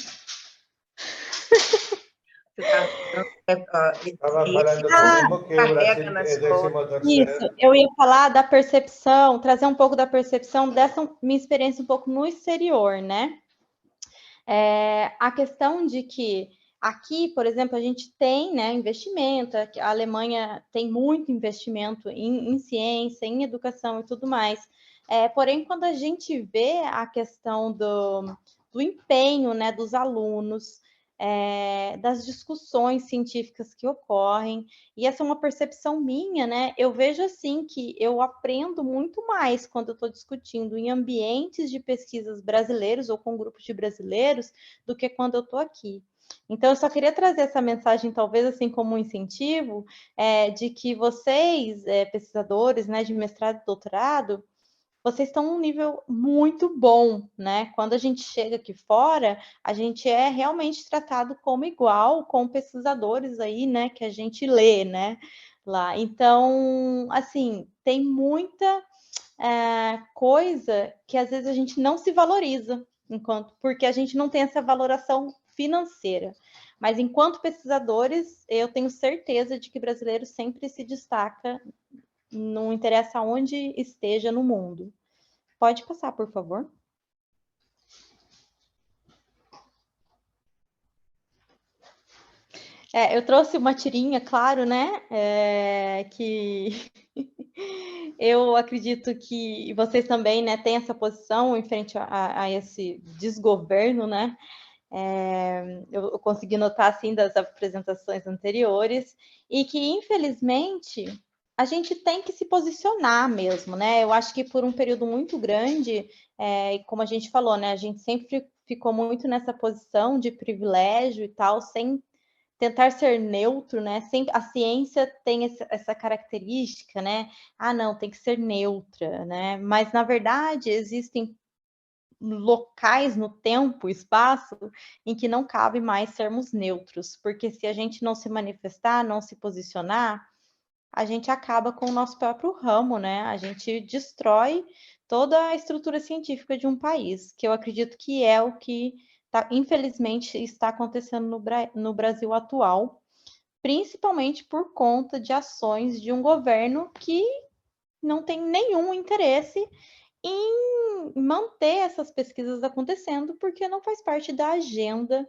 Estava falando como que o Brasil é 13º. Isso, eu ia falar da percepção, trazer um pouco da percepção dessa minha experiência um pouco no exterior, né? A questão de que aqui, por exemplo, a gente tem, né, investimento, a Alemanha tem muito investimento em ciência, em educação e tudo mais. Porém, quando a gente vê a questão do empenho, né, dos alunos, das discussões científicas que ocorrem, e essa é uma percepção minha, né? Eu vejo assim que eu aprendo muito mais quando eu estou discutindo em ambientes de pesquisas brasileiros ou com grupos de brasileiros do que quando eu estou aqui. Então, eu só queria trazer essa mensagem, talvez assim como um incentivo, de que vocês, pesquisadores, né, de mestrado e doutorado, vocês estão num nível muito bom, né? Quando a gente chega aqui fora, a gente é realmente tratado como igual com pesquisadores aí, né? Que a gente lê, né? Lá. Então, assim, tem muita coisa que às vezes a gente não se valoriza, porque a gente não tem essa valoração financeira. Mas enquanto pesquisadores, eu tenho certeza de que brasileiro sempre se destaca, não interessa onde esteja no mundo. Pode passar, por favor. Eu trouxe uma tirinha, claro, né? Que eu acredito que vocês também, né, têm essa posição em frente a esse desgoverno, né? Eu consegui notar, assim, das apresentações anteriores, e que, infelizmente, a gente tem que se posicionar mesmo, né? Eu acho que por um período muito grande, como a gente falou, né? A gente sempre ficou muito nessa posição de privilégio e tal, sem tentar ser neutro, né? Sempre, a ciência tem essa característica, né? Ah, não, tem que ser neutra, né? Mas, na verdade, existem locais no tempo, espaço, em que não cabe mais sermos neutros, porque se a gente não se manifestar, não se posicionar, a gente acaba com o nosso próprio ramo, né? A gente destrói toda a estrutura científica de um país, que eu acredito que é o que, infelizmente, está acontecendo no Brasil atual, principalmente por conta de ações de um governo que não tem nenhum interesse em manter essas pesquisas acontecendo, porque não faz parte da agenda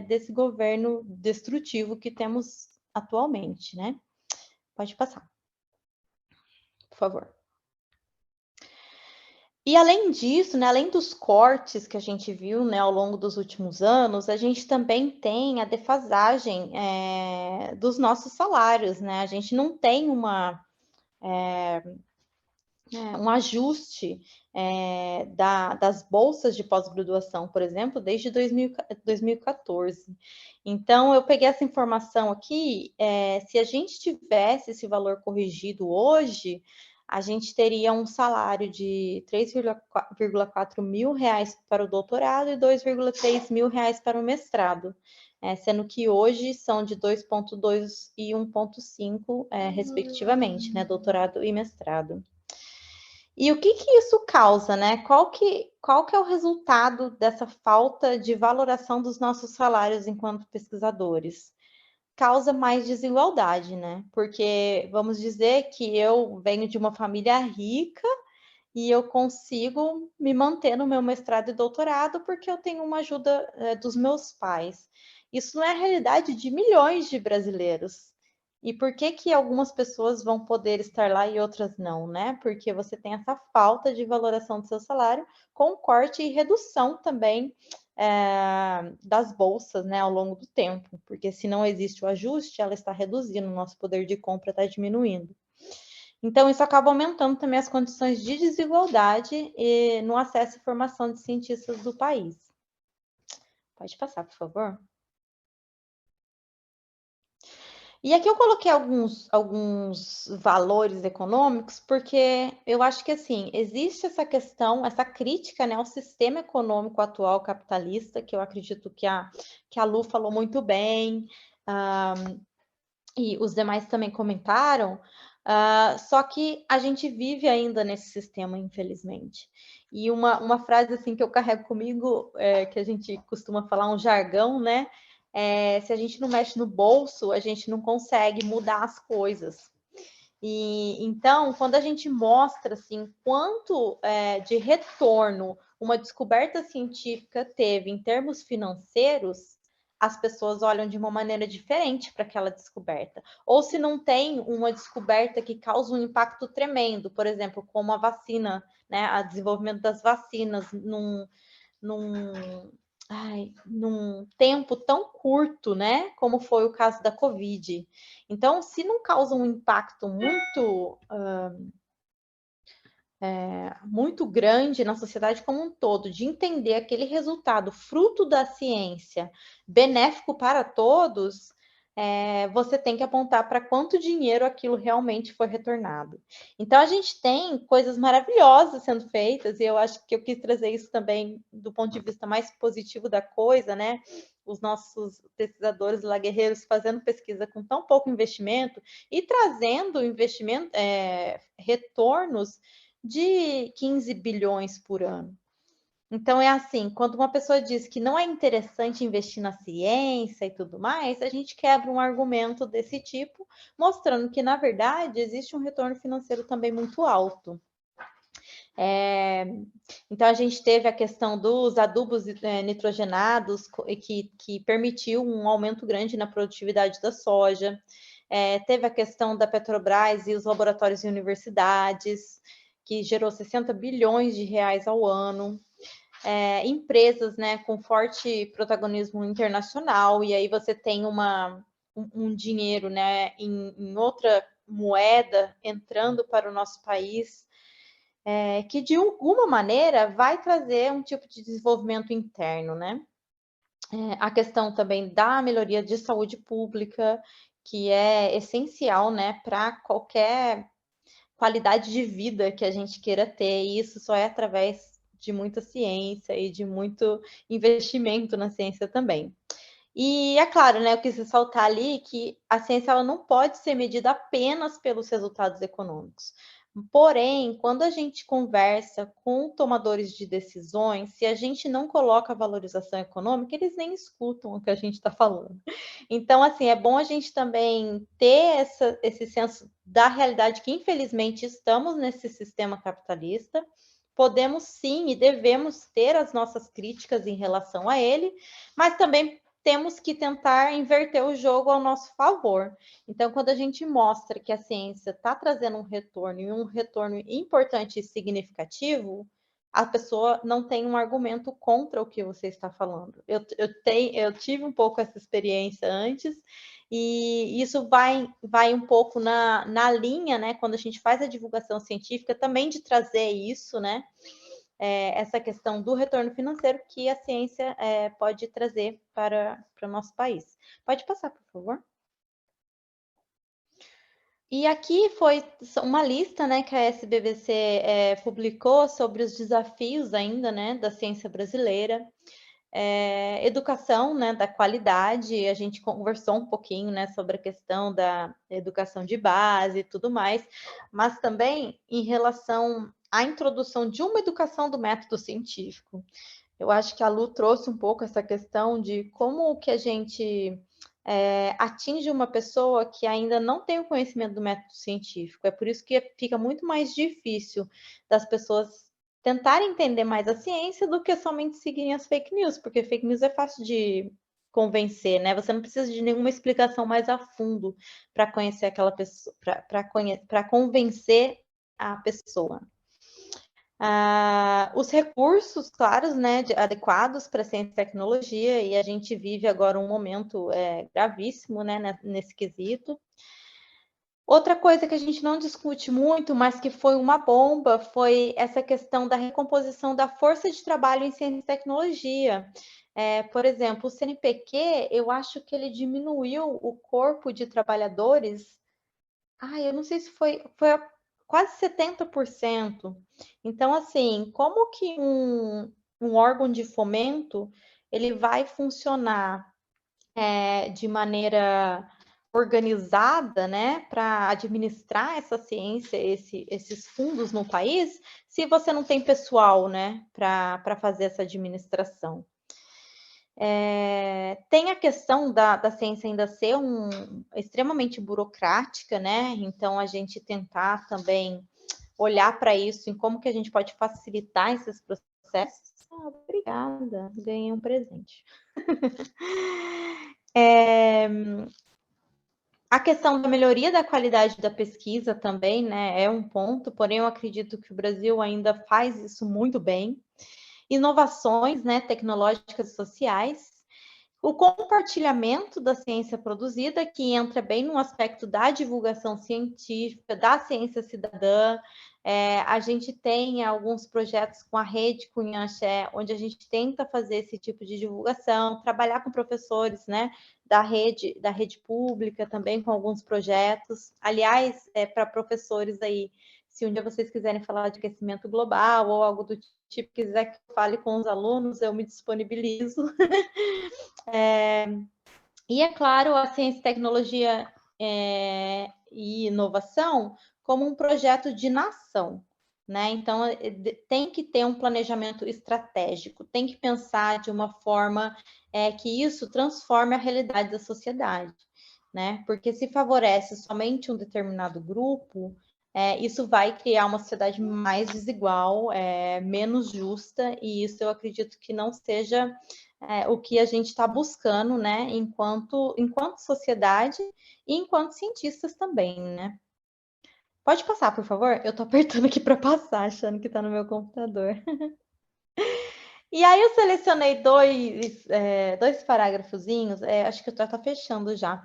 desse governo destrutivo que temos atualmente, né? Pode passar, por favor. E além disso, né, além dos cortes que a gente viu, né, ao longo dos últimos anos, a gente também tem a defasagem dos nossos salários, né? A gente não tem um ajuste das bolsas de pós-graduação, por exemplo, desde 2014. Então, eu peguei essa informação aqui, se a gente tivesse esse valor corrigido hoje, a gente teria um salário de R$3,4 mil para o doutorado e R$2,3 mil para o mestrado, sendo que hoje são de 2,2 e 1,5, respectivamente, né, doutorado e mestrado. E o que isso causa, né? Qual que é o resultado dessa falta de valoração dos nossos salários enquanto pesquisadores? Causa mais desigualdade, né? Porque vamos dizer que eu venho de uma família rica e eu consigo me manter no meu mestrado e doutorado porque eu tenho uma ajuda dos meus pais. Isso não é a realidade de milhões de brasileiros. E por que algumas pessoas vão poder estar lá e outras não, né? Porque você tem essa falta de valoração do seu salário com corte e redução também das bolsas, né, ao longo do tempo. Porque se não existe o ajuste, ela está reduzindo, o nosso poder de compra está diminuindo. Então, isso acaba aumentando também as condições de desigualdade no acesso à formação de cientistas do país. Pode passar, por favor. E aqui eu coloquei alguns valores econômicos, porque eu acho que, assim, existe essa questão, essa crítica, né, ao sistema econômico atual capitalista, que eu acredito que a Lu falou muito bem, e os demais também comentaram, só que a gente vive ainda nesse sistema, infelizmente. E uma frase assim que eu carrego comigo, que a gente costuma falar, um jargão, né? Se a gente não mexe no bolso, a gente não consegue mudar as coisas. E então, quando a gente mostra assim quanto de retorno uma descoberta científica teve em termos financeiros, as pessoas olham de uma maneira diferente para aquela descoberta. Ou se não tem uma descoberta que causa um impacto tremendo, por exemplo, como a vacina, né, o desenvolvimento das vacinas num tempo tão curto, né, como foi o caso da Covid. Então, se não causa um impacto muito grande na sociedade como um todo, de entender aquele resultado fruto da ciência benéfico para todos, você tem que apontar para quanto dinheiro aquilo realmente foi retornado. Então, a gente tem coisas maravilhosas sendo feitas, e eu acho que eu quis trazer isso também do ponto de vista mais positivo da coisa, né? Os nossos pesquisadores lá guerreiros fazendo pesquisa com tão pouco investimento e trazendo retornos de 15 bilhões por ano. Então, é assim, quando uma pessoa diz que não é interessante investir na ciência e tudo mais, a gente quebra um argumento desse tipo, mostrando que, na verdade, existe um retorno financeiro também muito alto. Então, a gente teve a questão dos adubos nitrogenados, que permitiu um aumento grande na produtividade da soja. Teve a questão da Petrobras e os laboratórios e universidades, que gerou 60 bilhões de reais ao ano. Empresas, né, com forte protagonismo internacional, e aí você tem um dinheiro, né, em outra moeda entrando para o nosso país, que de alguma maneira vai trazer um tipo de desenvolvimento interno, né? A questão também da melhoria de saúde pública, que é essencial, né, para qualquer qualidade de vida que a gente queira ter, e isso só é através de muita ciência e de muito investimento na ciência também. E é claro, né, eu quis ressaltar ali que a ciência ela não pode ser medida apenas pelos resultados econômicos. Porém, quando a gente conversa com tomadores de decisões, se a gente não coloca a valorização econômica, eles nem escutam o que a gente está falando. Então, assim, é bom a gente também ter esse senso da realidade que, infelizmente, estamos nesse sistema capitalista. Podemos sim e devemos ter as nossas críticas em relação a ele, mas também temos que tentar inverter o jogo ao nosso favor. Então, quando a gente mostra que a ciência está trazendo um retorno, e um retorno importante e significativo, a pessoa não tem um argumento contra o que você está falando. Eu tive um pouco essa experiência antes, e isso vai um pouco na linha, né, quando a gente faz a divulgação científica, também de trazer isso, né, essa questão do retorno financeiro que a ciência pode trazer para o nosso país. Pode passar, por favor. E aqui foi uma lista, né, que a SBVC publicou sobre os desafios ainda, né, da ciência brasileira. Educação, né, da qualidade, a gente conversou um pouquinho, né, sobre a questão da educação de base e tudo mais, mas também em relação à introdução de uma educação do método científico. Eu acho que a Lu trouxe um pouco essa questão de como que a gente atinge uma pessoa que ainda não tem o conhecimento do método científico. É por isso que fica muito mais difícil das pessoas tentarem entender mais a ciência do que somente seguirem as fake news, porque fake news é fácil de convencer, né? Você não precisa de nenhuma explicação mais a fundo para conhecer aquela pessoa, para convencer a pessoa. Os recursos, claros, né, adequados para ciência e tecnologia, e a gente vive agora um momento gravíssimo, né, nesse quesito. Outra coisa que a gente não discute muito, mas que foi uma bomba, foi essa questão da recomposição da força de trabalho em ciência e tecnologia. Por exemplo, o CNPq, eu acho que ele diminuiu o corpo de trabalhadores, eu não sei se foi quase 70%. Então, assim, como que um órgão de fomento ele vai funcionar de maneira organizada, né, para administrar essa ciência, esses fundos no país, se você não tem pessoal, né, para fazer essa administração. Tem a questão da ciência ainda ser extremamente burocrática, né? Então, a gente tentar também olhar para isso, em como que a gente pode facilitar esses processos. Obrigada, ganhei um presente. A questão da melhoria da qualidade da pesquisa também, né, é um ponto, porém eu acredito que o Brasil ainda faz isso muito bem. Inovações, né, tecnológicas e sociais, o compartilhamento da ciência produzida, que entra bem no aspecto da divulgação científica, da ciência cidadã. A gente tem alguns projetos com a Rede Cunha-Axé, onde a gente tenta fazer esse tipo de divulgação, trabalhar com professores, né, da rede pública também com alguns projetos. Aliás, para professores aí, se um dia vocês quiserem falar de aquecimento global ou algo do tipo, quiser que eu fale com os alunos, eu me disponibilizo. E, é claro, a ciência, tecnologia e inovação como um projeto de nação, né? Então, tem que ter um planejamento estratégico, tem que pensar de uma forma que isso transforme a realidade da sociedade, né? Porque se favorece somente um determinado grupo, isso vai criar uma sociedade mais desigual, menos justa, e isso eu acredito que não seja o que a gente está buscando, né, enquanto sociedade e enquanto cientistas também, né? Pode passar, por favor? Eu estou apertando aqui para passar, achando que está no meu computador. E aí eu selecionei dois parágrafozinhos, acho que eu estou fechando já,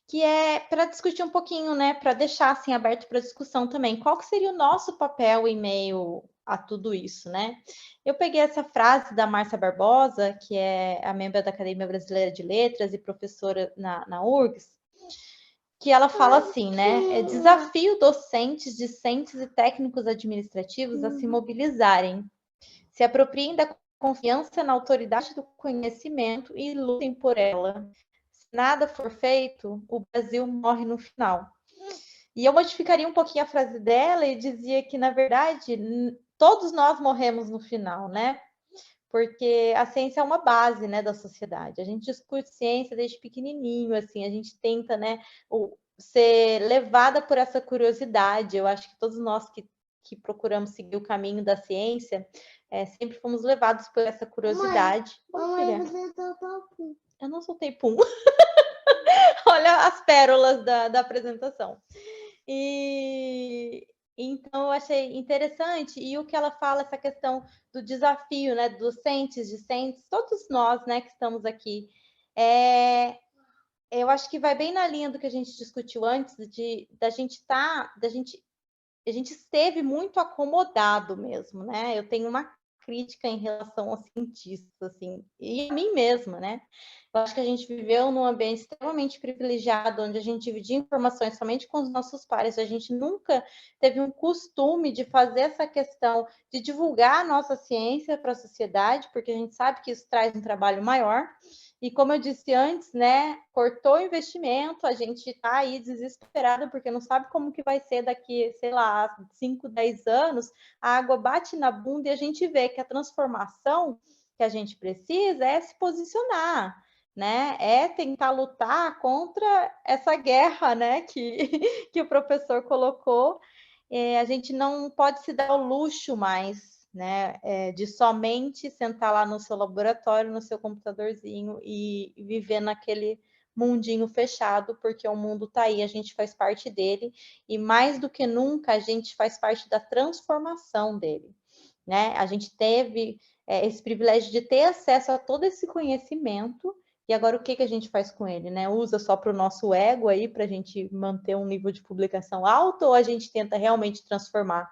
que é para discutir um pouquinho, né, para deixar assim aberto para discussão também. Qual que seria o nosso papel em meio a tudo isso, né? Eu peguei essa frase da Márcia Barbosa, que é a membro da Academia Brasileira de Letras e professora na URGS, que ela fala assim, né? Desafio docentes, discentes e técnicos administrativos a se mobilizarem, se apropriem da confiança na autoridade do conhecimento e lutem por ela. Se nada for feito, o Brasil morre no final. E eu modificaria um pouquinho a frase dela e dizia que, na verdade, todos nós morremos no final, né? Porque a ciência é uma base, né, da sociedade. A gente discute ciência desde pequenininho, assim, a gente tenta, né, ser levada por essa curiosidade. Eu acho que todos nós que procuramos seguir o caminho da ciência, sempre fomos levados por essa curiosidade. Mamãe, você soltou pum. Eu não soltei pum. Olha as pérolas da apresentação. E então eu achei interessante, e o que ela fala, essa questão do desafio, né, docentes, discentes, todos nós, né, que estamos aqui, eu acho que vai bem na linha do que a gente discutiu antes, a gente esteve muito acomodado mesmo, né? Eu tenho uma crítica em relação aos cientistas, assim, e a mim mesma, né? Eu acho que a gente viveu num ambiente extremamente privilegiado, onde a gente dividia informações somente com os nossos pares, a gente nunca teve um costume de fazer essa questão de divulgar a nossa ciência para a sociedade, porque a gente sabe que isso traz um trabalho maior. E como eu disse antes, né, cortou o investimento, a gente está aí desesperado, porque não sabe como que vai ser daqui, sei lá, 5, 10 anos, a água bate na bunda e a gente vê que a transformação que a gente precisa é se posicionar, né, é tentar lutar contra essa guerra, né, que o professor colocou. A gente não pode se dar o luxo mais, né, de somente sentar lá no seu laboratório, no seu computadorzinho e viver naquele mundinho fechado, porque o mundo está aí, a gente faz parte dele, e mais do que nunca a gente faz parte da transformação dele, né? A gente teve esse privilégio de ter acesso a todo esse conhecimento, e agora o que a gente faz com ele, né? Usa só para o nosso ego aí, para a gente manter um nível de publicação alto, ou a gente tenta realmente transformar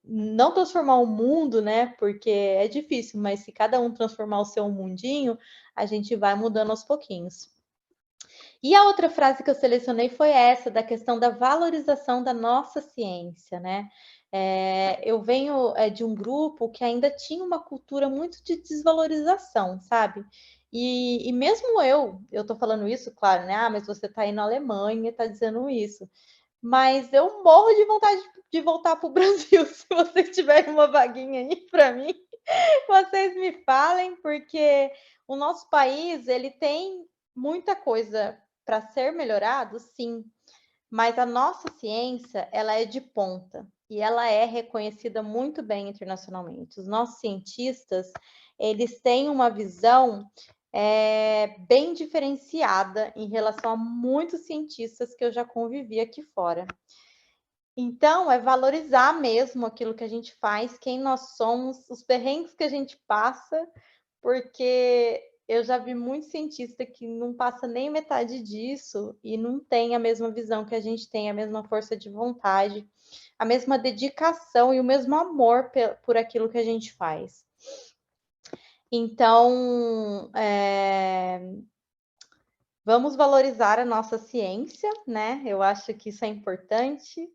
não transformar o mundo, né? Porque é difícil, mas se cada um transformar o seu mundinho, a gente vai mudando aos pouquinhos. E a outra frase que eu selecionei foi essa, da questão da valorização da nossa ciência, né? Eu venho de um grupo que ainda tinha uma cultura muito de desvalorização, sabe? E mesmo eu tô falando isso, claro, né? Mas você tá aí na Alemanha e tá dizendo isso. Mas eu morro de vontade de voltar para o Brasil. Se vocês tiverem uma vaguinha aí para mim, vocês me falem, porque o nosso país ele tem muita coisa para ser melhorado, sim, mas a nossa ciência ela é de ponta e ela é reconhecida muito bem internacionalmente. Os nossos cientistas eles têm uma visão bem diferenciada em relação a muitos cientistas que eu já convivi aqui fora. Então, é valorizar mesmo aquilo que a gente faz, quem nós somos, os perrengues que a gente passa, porque eu já vi muito cientista que não passa nem metade disso e não tem a mesma visão que a gente tem, a mesma força de vontade, a mesma dedicação e o mesmo amor por aquilo que a gente faz. Então, vamos valorizar a nossa ciência, né? Eu acho que isso é importante.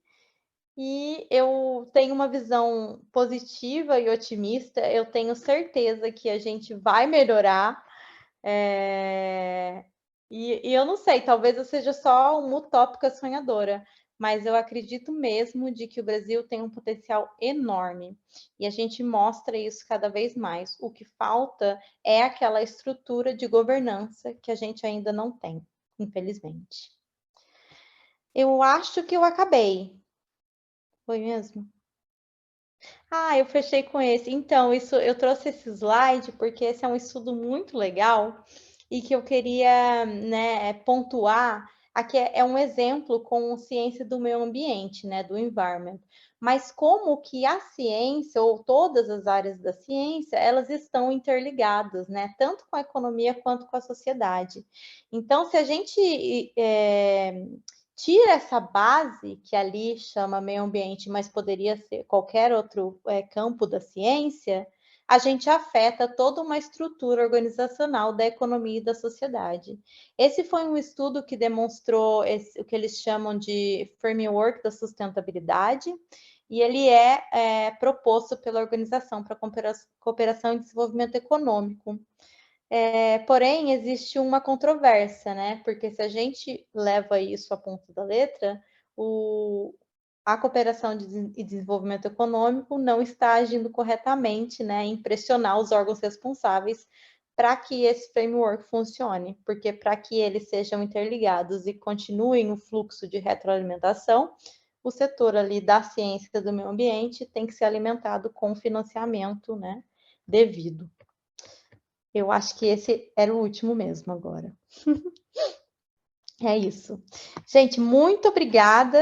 E eu tenho uma visão positiva e otimista. Eu tenho certeza que a gente vai melhorar. E eu não sei, talvez eu seja só uma utópica sonhadora, mas eu acredito mesmo de que o Brasil tem um potencial enorme e a gente mostra isso cada vez mais. O que falta é aquela estrutura de governança que a gente ainda não tem, infelizmente. Eu acho que eu acabei. Foi mesmo? Ah, eu fechei com esse. Então, eu trouxe esse slide porque esse é um estudo muito legal e que eu queria, né, pontuar. Aqui é um exemplo com ciência do meio ambiente, né, do environment. Mas como que a ciência, ou todas as áreas da ciência, elas estão interligadas, né, tanto com a economia quanto com a sociedade. Então, se a gente tira essa base que ali chama meio ambiente, mas poderia ser qualquer outro campo da ciência, a gente afeta toda uma estrutura organizacional da economia e da sociedade. Esse foi um estudo que demonstrou o que eles chamam de framework da sustentabilidade, e ele é proposto pela Organização para a Cooperação e Desenvolvimento Econômico. Porém, existe uma controvérsia, né? Porque se a gente leva isso à ponta da letra, a cooperação e desenvolvimento econômico não está agindo corretamente, né? Em pressionar os órgãos responsáveis para que esse framework funcione, porque para que eles sejam interligados e continuem o fluxo de retroalimentação, o setor ali da ciência e do meio ambiente tem que ser alimentado com financiamento, né, devido. Eu acho que esse era o último mesmo agora. É isso. Gente, muito obrigada.